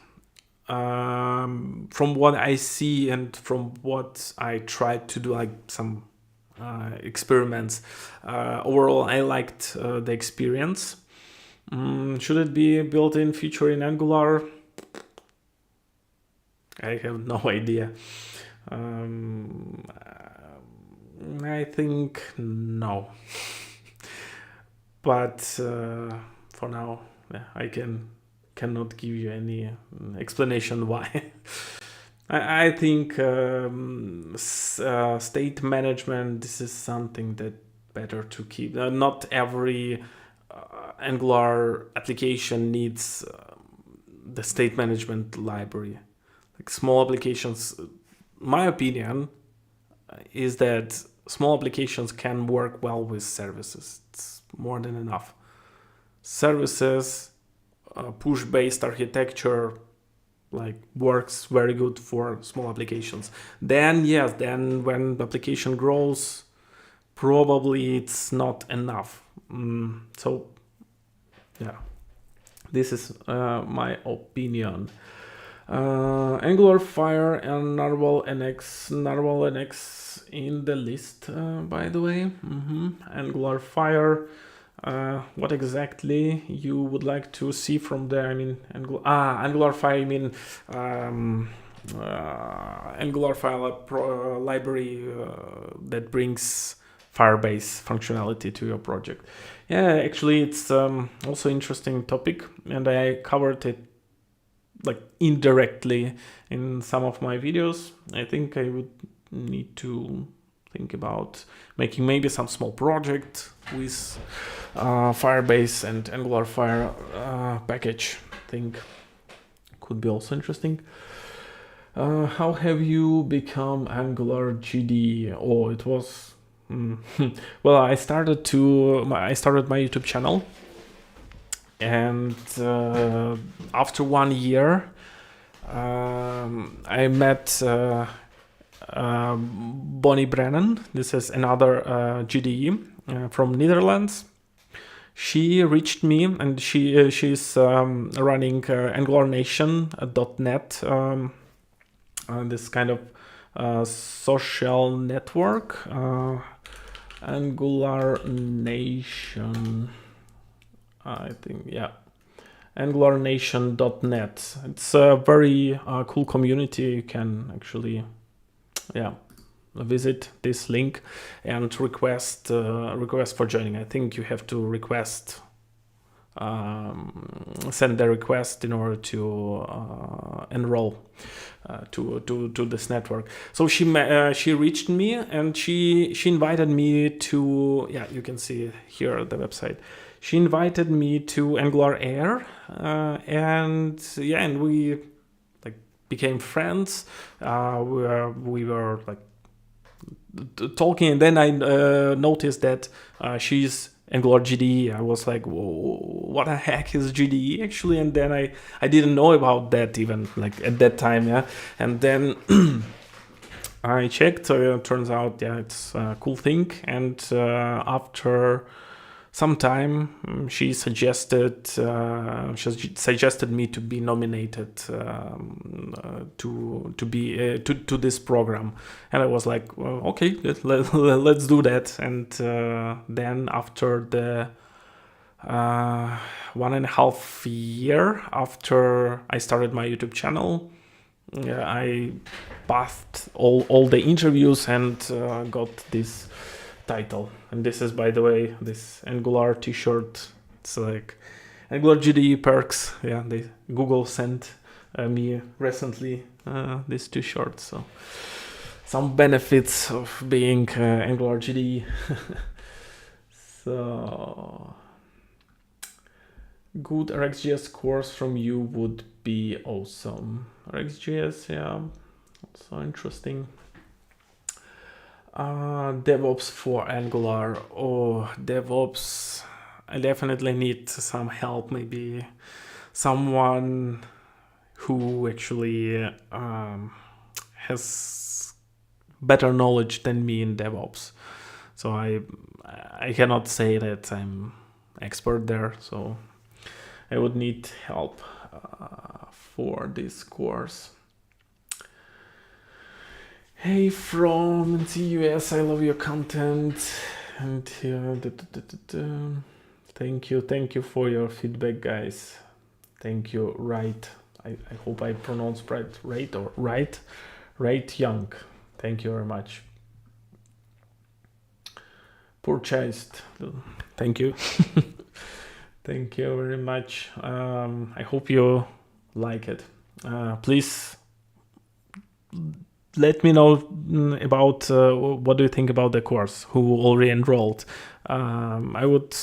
From what I see and from what I tried to do, like some experiments, overall I liked the experience. Should it be a built-in feature in Angular? I have no idea. I think no. But for now, I cannot give you any explanation why. I think state management, this is something that better to keep. Not every Angular application needs the state management library. Like small applications, my opinion is that small applications can work well with services. It's more than enough. Services, push-based architecture, like works very good for small applications. Then when the application grows, probably it's not enough. So yeah, this is my opinion. Angular Fire and Narwhal NX in the list, by the way. Angular Fire. What exactly you would like to see from there? I mean, Angular Fire. I mean, Angular file library that brings Firebase functionality to your project. Yeah, actually, it's also interesting topic, and I covered it like indirectly in some of my videos. I think I would need to think about making maybe some small project with Firebase and Angular Fire package. I think could be also interesting. How have you become Angular GD? Oh, it was well. I started my YouTube channel, and after 1 year, I met Bonnie Brennan. This is another GDE from Netherlands. She reached me, and she's running AngularNation.net. This kind of social network, Angular Nation, I think, yeah, AngularNation.net. It's a very cool community. You can actually, yeah, visit this link and request for joining. I think you have to request. Send the request in order to enroll to this network. So she reached me, and she invited me to, yeah, you can see here the website. She invited me to Angular Air, and yeah, and we like became friends. We were like talking, and then I noticed that she's Angular GDE. I was like, whoa, what the heck is GDE actually? And then I didn't know about that even like at that time, yeah. And then I checked. Turns out, yeah, it's a cool thing. And after some time, she suggested me to be nominated to this program, and I was like, well, okay, let's do that. And then after the 1.5 year after I started my YouTube channel, I passed all the interviews and got this title. And this is, by the way, this Angular t-shirt. It's like Angular GDE perks. Yeah, Google sent me recently this t-shirt. So some benefits of being Angular GDE. So good RxJS course from you would be awesome. RxJS, yeah, so interesting. DevOps for Angular. Oh, DevOps. I definitely need some help. Maybe someone who actually has better knowledge than me in DevOps. So I cannot say that I'm expert there. So I would need help for this course. Hey, from the US, I love your content, and thank you for your feedback, guys. Thank you, right? I hope I pronounced right Young. Thank you very much. Purchased. Thank you. Thank you very much. I hope you like it. Please let me know about what do you think about the course, who already enrolled. I would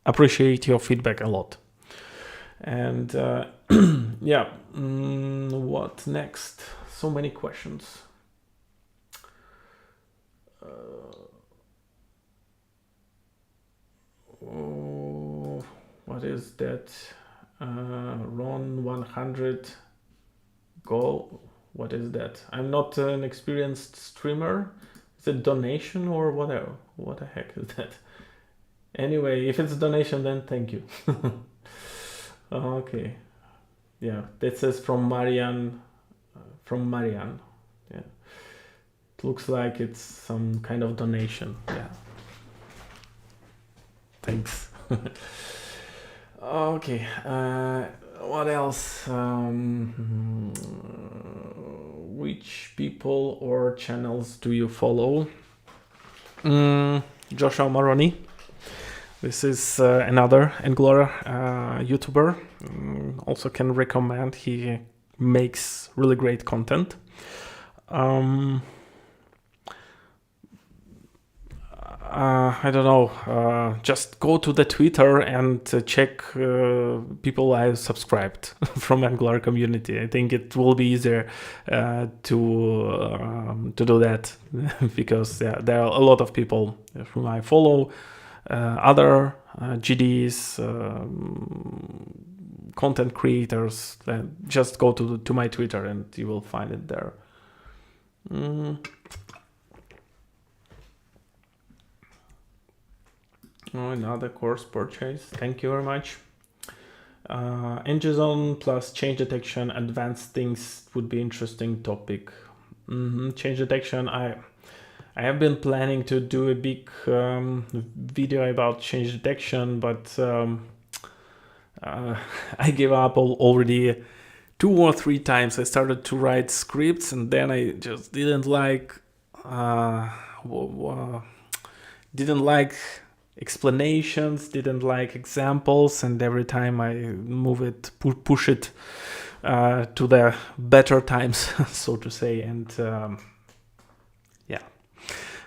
appreciate your feedback a lot. And yeah, what next? So many questions. What is that? Ron 100 goal. What is that? I'm not an experienced streamer. Is it donation or whatever? What the heck is that? Anyway, if it's a donation, then thank you. Okay. Yeah, that says from Marianne. Yeah. It looks like it's some kind of donation. Yeah. Thanks. Okay. What else? Which people or channels do you follow? Joshua Moroni. This is another Angular YouTuber. Also can recommend. He makes really great content. I don't know. Just go to the Twitter and check people I subscribed from Angular community. I think it will be easier to do that because there are a lot of people whom I follow, other GDs, content creators. Just go to my Twitter and you will find it there. Another course purchase. Thank you very much. NGZone plus change detection, advanced things would be interesting topic. Change detection. I have been planning to do a big video about change detection, but I gave up already 2 or 3 times. I started to write scripts and then I just didn't like explanations, didn't like examples, and every time I move it, push it to the better times, so to say. And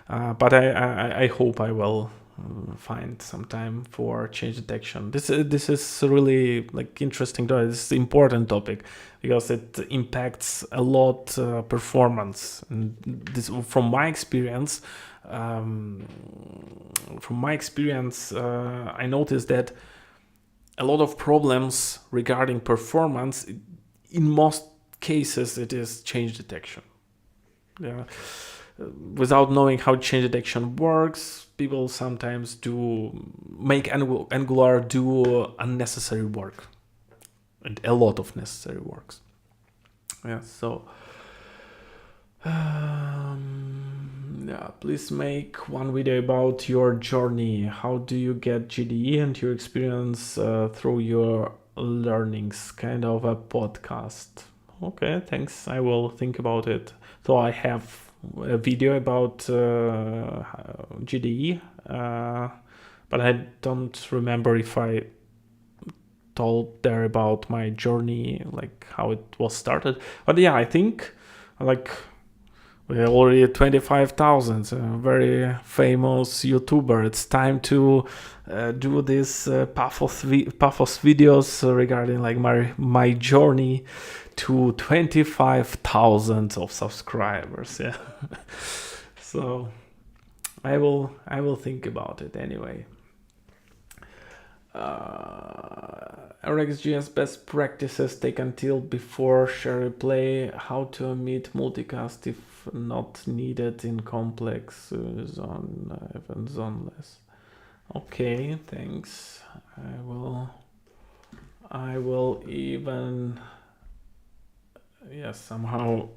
but I hope I will find some time for change detection. This is really like interesting. This is an important topic because it impacts a lot performance. And this, from my experience, I noticed that a lot of problems regarding performance, in most cases, it is change detection. Yeah. Without knowing how change detection works, people sometimes do make Angular do unnecessary work, and a lot of necessary works. Yeah, so please make one video about your journey. How do you get GDE and your experience through your learnings? Kind of a podcast. Okay, thanks. I will think about it. So I have a video about GDE, but I don't remember if I told there about my journey, like how it was started. But yeah, I think like we're already at 25,000, a very famous YouTuber. It's time to do this pathos videos regarding like my journey to 25,000 of subscribers. Yeah. So I will think about it anyway. RxJS best practices take until before share replay. How to omit multicast if not needed in complex zone even zoneless. Okay, thanks. I will even somehow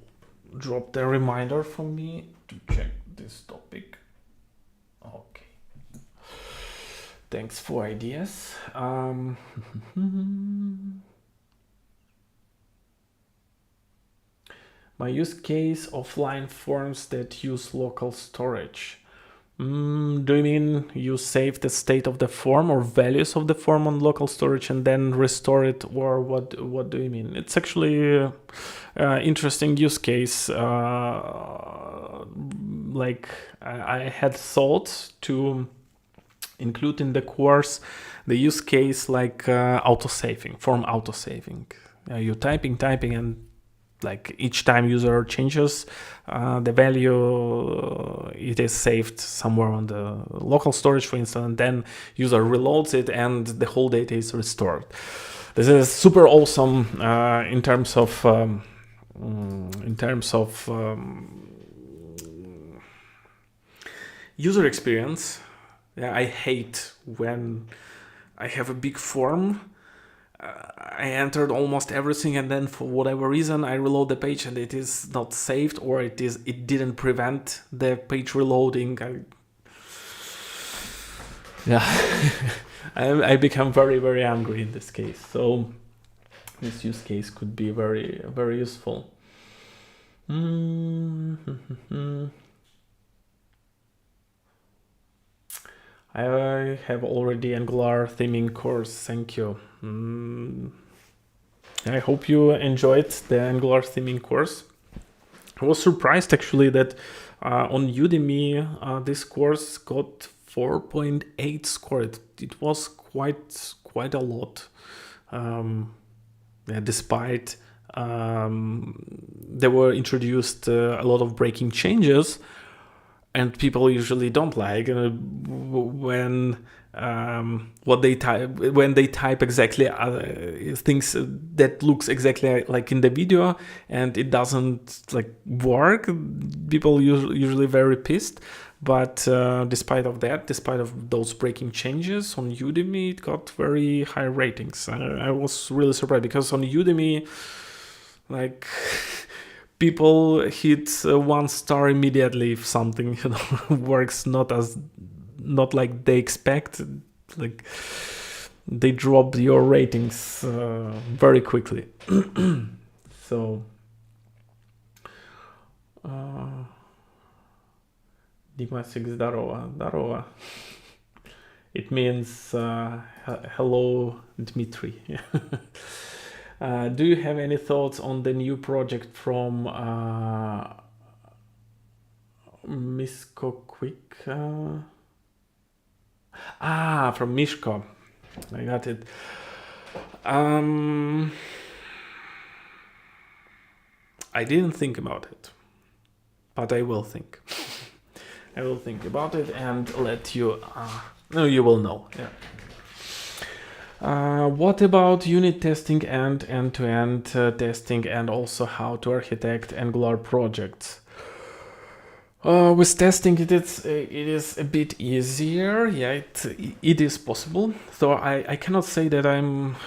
drop the reminder for me to check this topic. Okay. Thanks for ideas. My use case, offline forms that use local storage. Do you mean you save the state of the form or values of the form on local storage and then restore it, or what do you mean? It's actually interesting use case. Like I had thought to include in the course the use case like autosaving, form autosaving. You're typing and like each time user changes the value, it is saved somewhere on the local storage, for instance, and then user reloads it and the whole data is restored. This is super awesome in terms of user experience. I hate when I have a big form. I entered almost everything, and then for whatever reason I reload the page and it is not saved, or it didn't prevent the page reloading. Yeah, I become very, very angry in this case. So this use case could be very, very useful. I have already Angular theming course. Thank you. I hope you enjoyed the Angular theming course. I was surprised actually that on Udemy this course got 4.8 score. It was quite a lot. Despite there were introduced a lot of breaking changes, and people usually don't like when when they type exactly things that looks exactly like in the video and it doesn't like work. People usually very pissed. But despite of those breaking changes on Udemy, it got very high ratings. I was really surprised because on Udemy, like people hit 1 star immediately if something works not like they expect. Like they drop your ratings very quickly. So Digma6 Darova. It means hello, Dmitry. Do you have any thoughts on the new project from Misko Quick? From Mishko. I got it. I didn't think about it, but I will think. I will think about it and let you. No, you will know. Yeah. What about unit testing and end-to-end testing, and also how to architect Angular projects? With testing, it is a bit easier. Yeah, it is possible. So I cannot say that I'm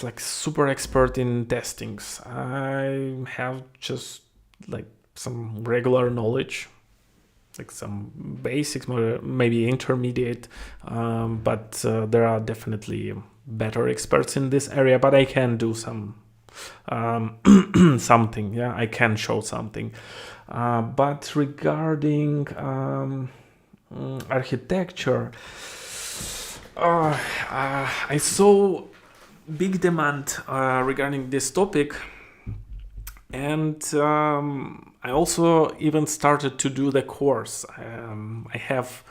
like super expert in testings. I have just like some regular knowledge, like some basics, maybe intermediate. But there are definitely better experts in this area. But I can do some something. Yeah, I can show something. But regarding architecture, I saw big demand regarding this topic, and I also even started to do the course. I have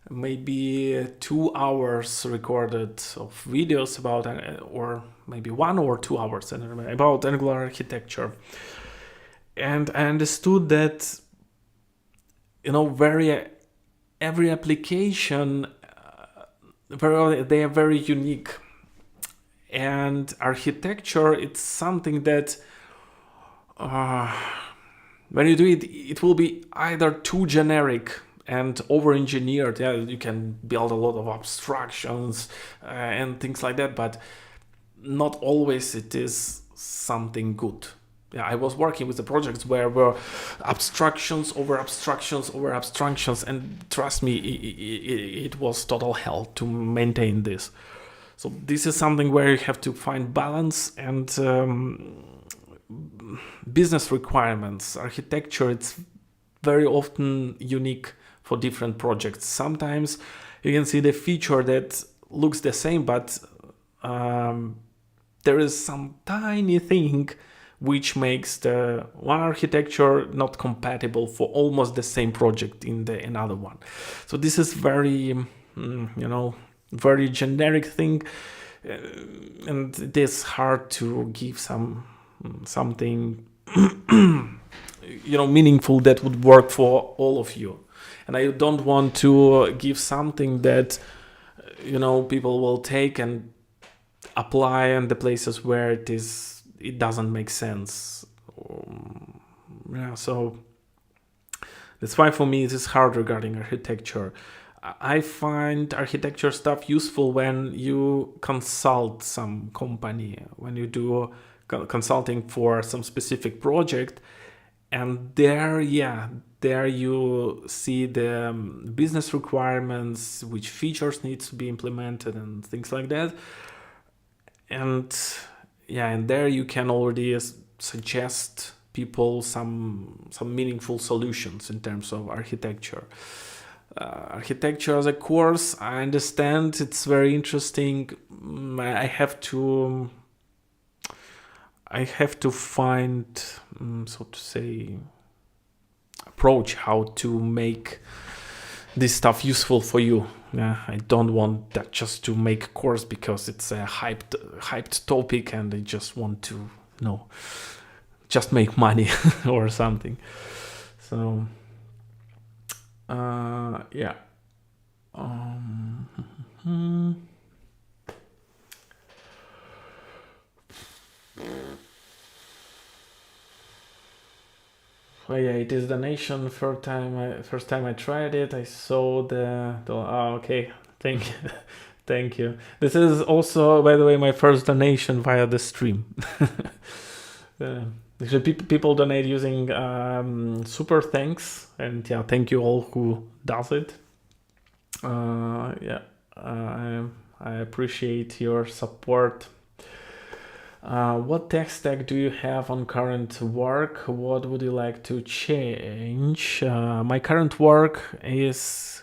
maybe 2 hours recorded of videos about, or maybe 1 or 2 hours, I don't remember, about Angular architecture. And I understood that, every application, they are very unique. And architecture, it's something that when you do it, it will be either too generic and over-engineered. Yeah, you can build a lot of abstractions and things like that, but not always it is something good. Yeah, I was working with the projects where were abstractions over abstractions over abstractions, and trust me, it was total hell to maintain this. So this is something where you have to find balance and business requirements. Architecture, it's very often unique for different projects. Sometimes you can see the feature that looks the same, but there is some tiny thing which makes the one architecture not compatible for almost the same project in the another one. So this is very, very generic thing, and it is hard to give something, meaningful that would work for all of you. And I don't want to give something that, people will take and apply in the places where it doesn't make sense. So that's why for me it is hard regarding architecture. I find architecture stuff useful when you consult some company, when you do consulting for some specific project, and there, yeah, there you see the business requirements, which features needs to be implemented and things like that. And yeah, and there you can already suggest people some meaningful solutions in terms of architecture. Architecture as a course, I understand it's very interesting. I have to find, so to say, approach how to make this stuff useful for you. Yeah, I don't want that just to make a course because it's a hyped topic and I just want to, just make money or something. So, yeah. Oh yeah, it is donation. First time I tried it, I saw okay, thank you. Thank you. This is also, by the way, my first donation via the stream. Actually, people donate using super thanks, and yeah, thank you all who does it. Yeah, I appreciate your support. What tech stack do you have on current work? What would you like to change? My current work is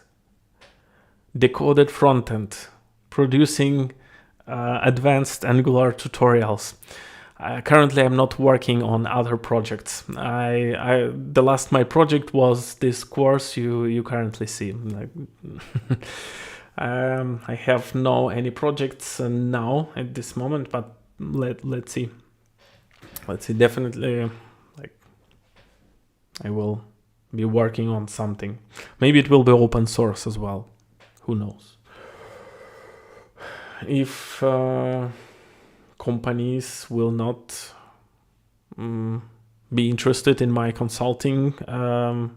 decoded frontend, producing advanced Angular tutorials. Currently, I'm not working on other projects. The last my project was this course you currently see. I have no any projects now at this moment, but let's see. Definitely, I will be working on something. Maybe it will be open source as well. Who knows? If companies will not be interested in my consulting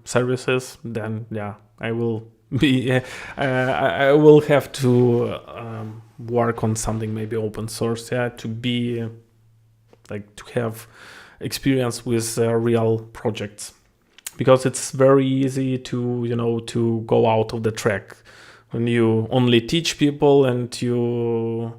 services, then yeah, I will be. I will have to work on something maybe open source. Yeah, to be to have experience with real projects, because it's very easy to to go out of the track when you only teach people and you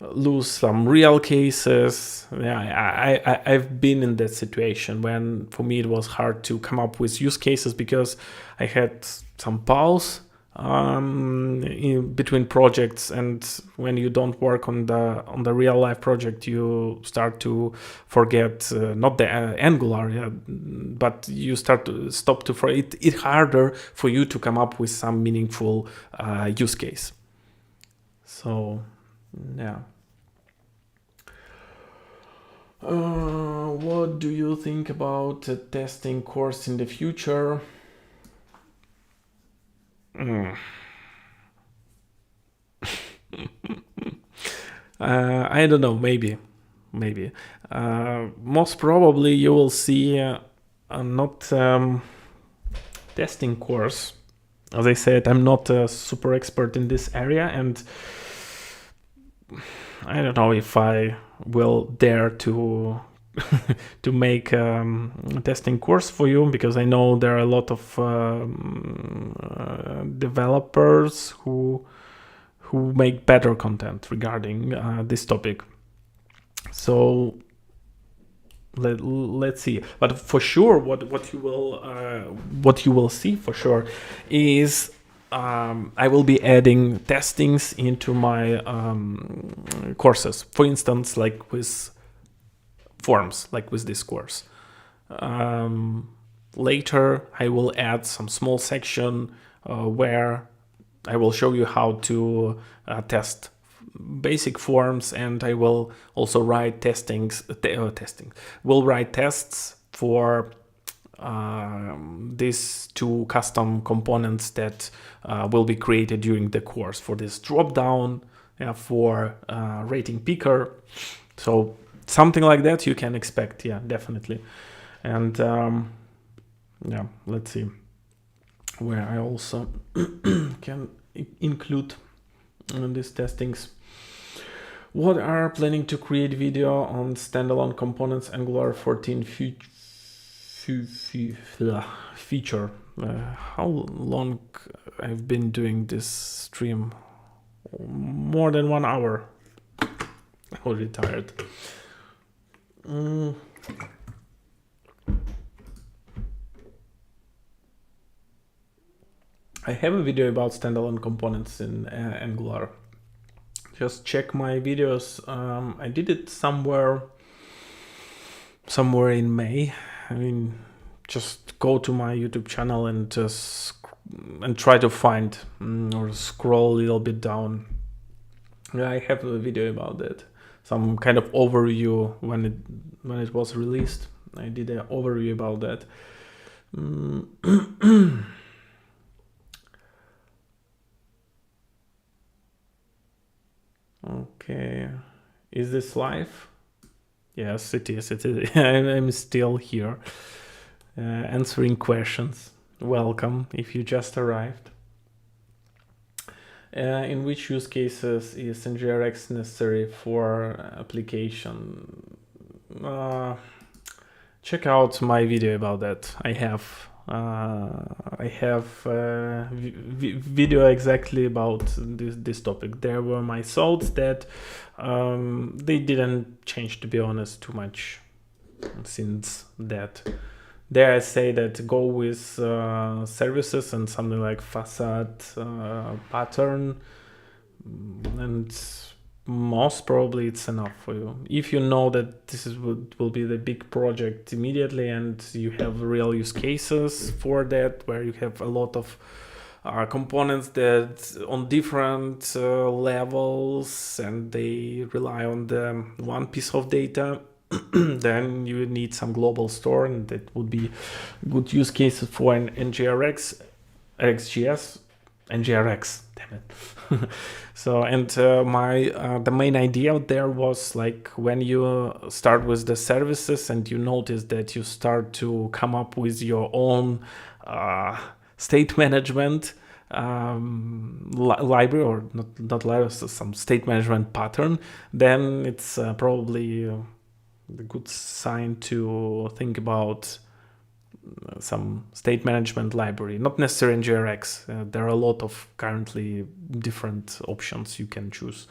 lose some real cases. Yeah, I've been in that situation when for me it was hard to come up with use cases because I had some pause in between projects, and when you don't work on the real life project, you start to forget not the Angular, yeah, but you start to stop to for it. It's harder for you to come up with some meaningful use case. So, yeah. What do you think about a testing course in the future? I don't know. Maybe. Most probably you will see not testing course. As I said, I'm not a super expert in this area, and I don't know if I will dare to to make a testing course for you, because I know there are a lot of developers who make better content regarding this topic. So let's see. But for sure, what you will see for sure is I will be adding testings into my courses. For instance, like with forms, like with this course. Later, I will add some small section where I will show you how to test basic forms, and I will also write Will write tests for these two custom components that will be created during the course for this drop down, for rating picker. So something like that you can expect, yeah, definitely. And yeah, let's see where I also can include these testings. What are planning to create video on standalone components Angular 14 feature. How long I've been doing this stream? More than 1 hour. I'm already tired. I have a video about standalone components in Angular. Just check my videos. I did it somewhere in May. I mean, just go to my YouTube channel and just try to find or scroll a little bit down. I have a video about that. Some kind of overview when it was released. I did an overview about that. Okay, is this live? Yes, it is. I'm still here answering questions. Welcome if you just arrived. In which use cases is NGRX necessary for application? Check out my video about that. I have video exactly about this topic. There were my thoughts that they didn't change, to be honest, too much since that. There I say that go with services and something like facade pattern, and most probably it's enough for you. If you know that this will be the big project immediately and you have real use cases for that, where you have a lot of components that on different levels and they rely on the one piece of data, then you need some global store, and that would be good use cases for an NGRX, RxJS, NGRX, damn it. So, and the main idea there was like when you start with the services and you notice that you start to come up with your own state management library, or not library, so some state management pattern, then it's probably a good sign to think about some state management library, not necessarily NGRX. There are a lot of currently different options you can choose.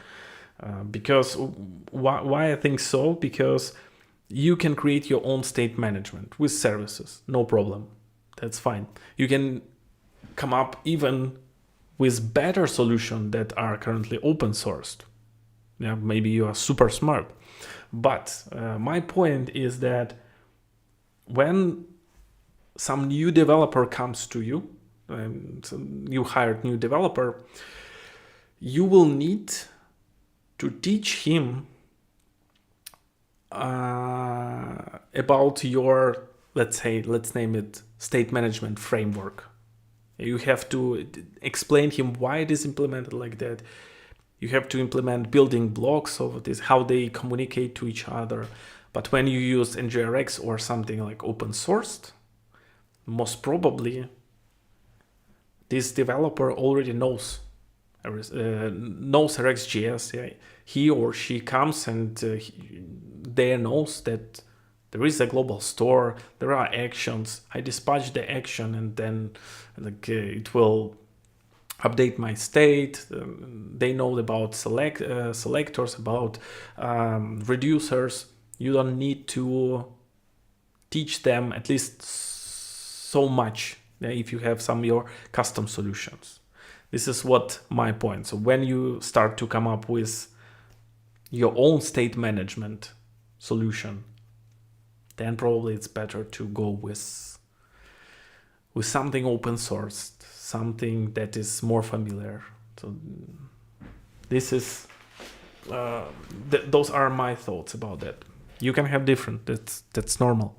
Because why I think so? Because you can create your own state management with services, no problem. That's fine. You can come up even with better solutions that are currently open sourced. Yeah, maybe you are super smart. But my point is that when some new developer comes to you, you hired new developer, you will need to teach him about your, let's name it state management framework. You have to explain him why it is implemented like that. You have to implement building blocks of this, how they communicate to each other. But when you use NGRX or something like open sourced, most probably this developer already knows RxJS. Yeah. He or she comes and they knows that there is a global store, there are actions. I dispatch the action and then it will update my state. They know about selectors, about reducers. You don't need to teach them at least so much if you have some of your custom solutions. This is what my point. So when you start to come up with your own state management solution, then probably it's better to go with something open sourced, something that is more familiar. So this is those are my thoughts about that. You can have different. That's normal.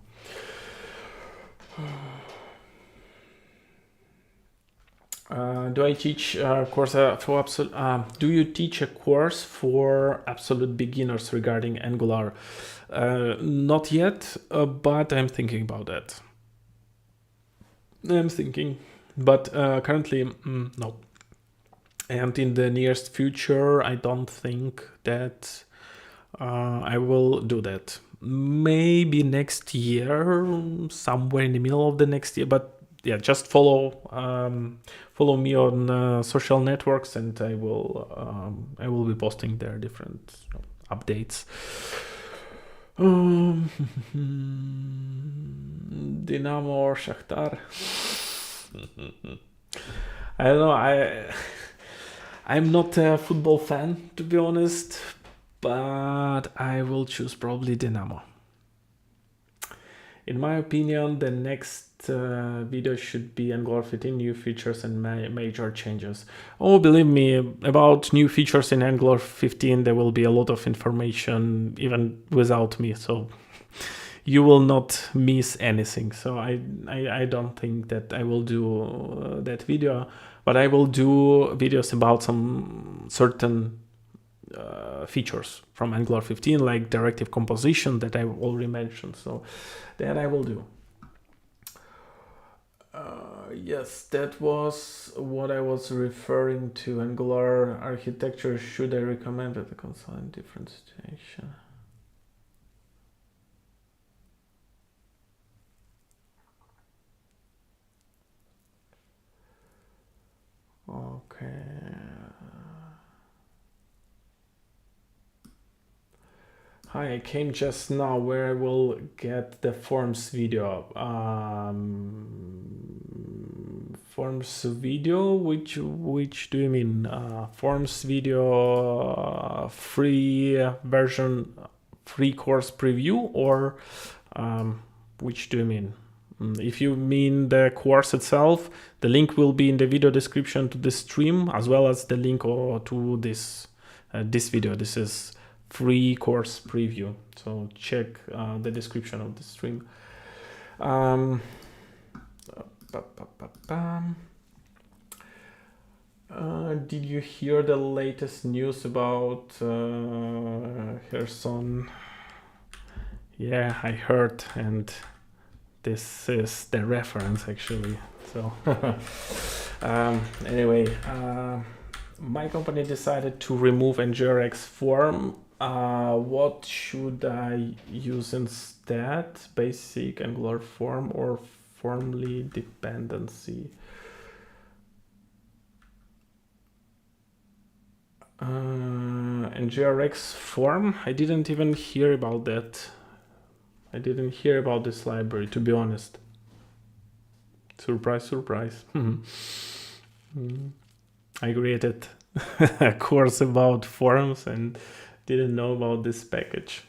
Do I teach a course for absolute? Do you teach a course for absolute beginners regarding Angular? Not yet, but I'm thinking about that. But currently, no. And in the nearest future, I don't think that I will do that. maybe next year, somewhere in the middle of the next year. But yeah, just follow me on social networks, and I will be posting there different updates. Dynamo or Shakhtar. I don't know. I'm not a football fan, to be honest, but I will choose probably Dynamo. In my opinion, the next video should be Angular 15 new features and major changes. Oh, believe me, about new features in Angular 15, there will be a lot of information even without me, so you will not miss anything. So I don't think that I will do that video, but I will do videos about some certain features from Angular 15, like directive composition that I already mentioned. So that I will do. Yes, that was what I was referring to. Angular architecture, should I recommend at the console in different situation? Okay. Hi, I came just now where I will get the forms video. Forms video, which do you mean? Forms video free version, free course preview, or which do you mean? If you mean the course itself, the link will be in the video description to this stream, as well as the link to this video. This is free course preview, so check the description of the stream. Did you hear the latest news about Kherson? Yeah, I heard, and this is the reference actually. So anyway, my company decided to remove NGRX form. What should I use instead? Basic Angular form or formally dependency? NGRX form? I didn't even hear about that. I didn't hear about this library, to be honest. Surprise, surprise. I created a course about forms and didn't know about this package.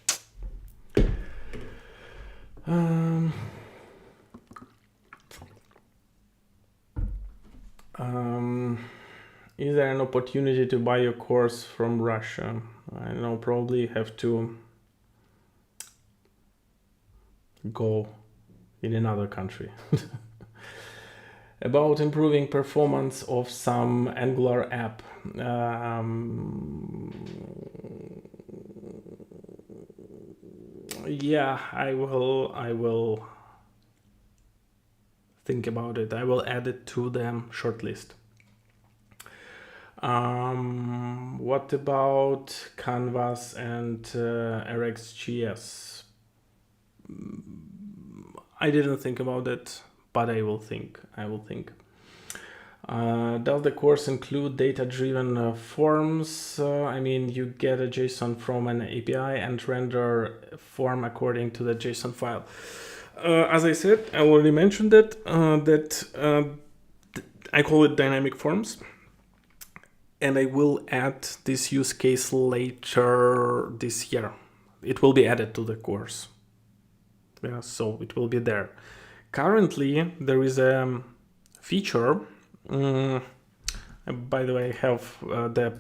Is there an opportunity to buy a course from Russia? I know, probably have to go in another country. About improving performance of some Angular app. Yeah, I will think about it. I will add it to the shortlist. What about Canvas and RxJS? I didn't think about it, but I will think. Does the course include data-driven forms? I mean, you get a JSON from an API and render a form according to the JSON file. As I said, I already mentioned that I call it dynamic forms, and I will add this use case later this year. It will be added to the course. Yeah, so it will be there. Currently, there is a feature. By the way, I have the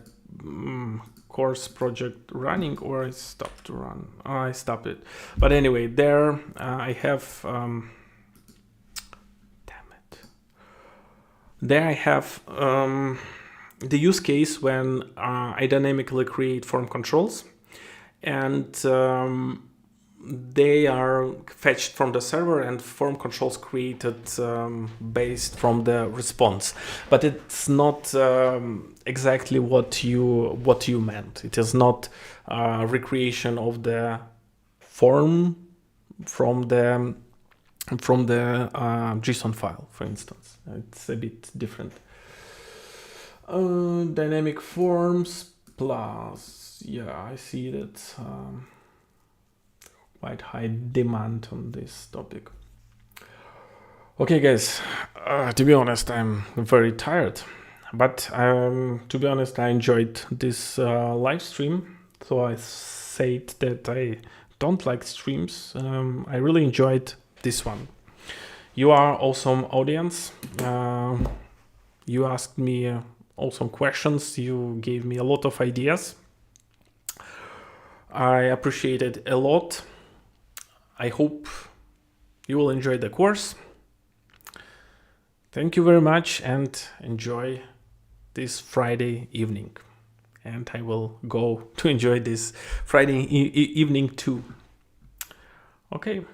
course project running, or I stopped to run. I stopped it. But anyway, there I have. Damn it. There I have the use case when I dynamically create form controls, and they are fetched from the server and form controls created based from the response. But it's not exactly what you meant. It is not recreation of the form from the JSON file, for instance. It's a bit different. Dynamic forms plus, yeah, I see that quite high demand on this topic. Okay, guys, to be honest, I'm very tired, but to be honest, I enjoyed this live stream. So I said that I don't like streams. I really enjoyed this one. You are awesome audience. You asked me awesome questions. You gave me a lot of ideas. I appreciate it a lot. I hope you will enjoy the course. Thank you very much and enjoy this Friday evening. And I will go to enjoy this Friday evening too. Okay.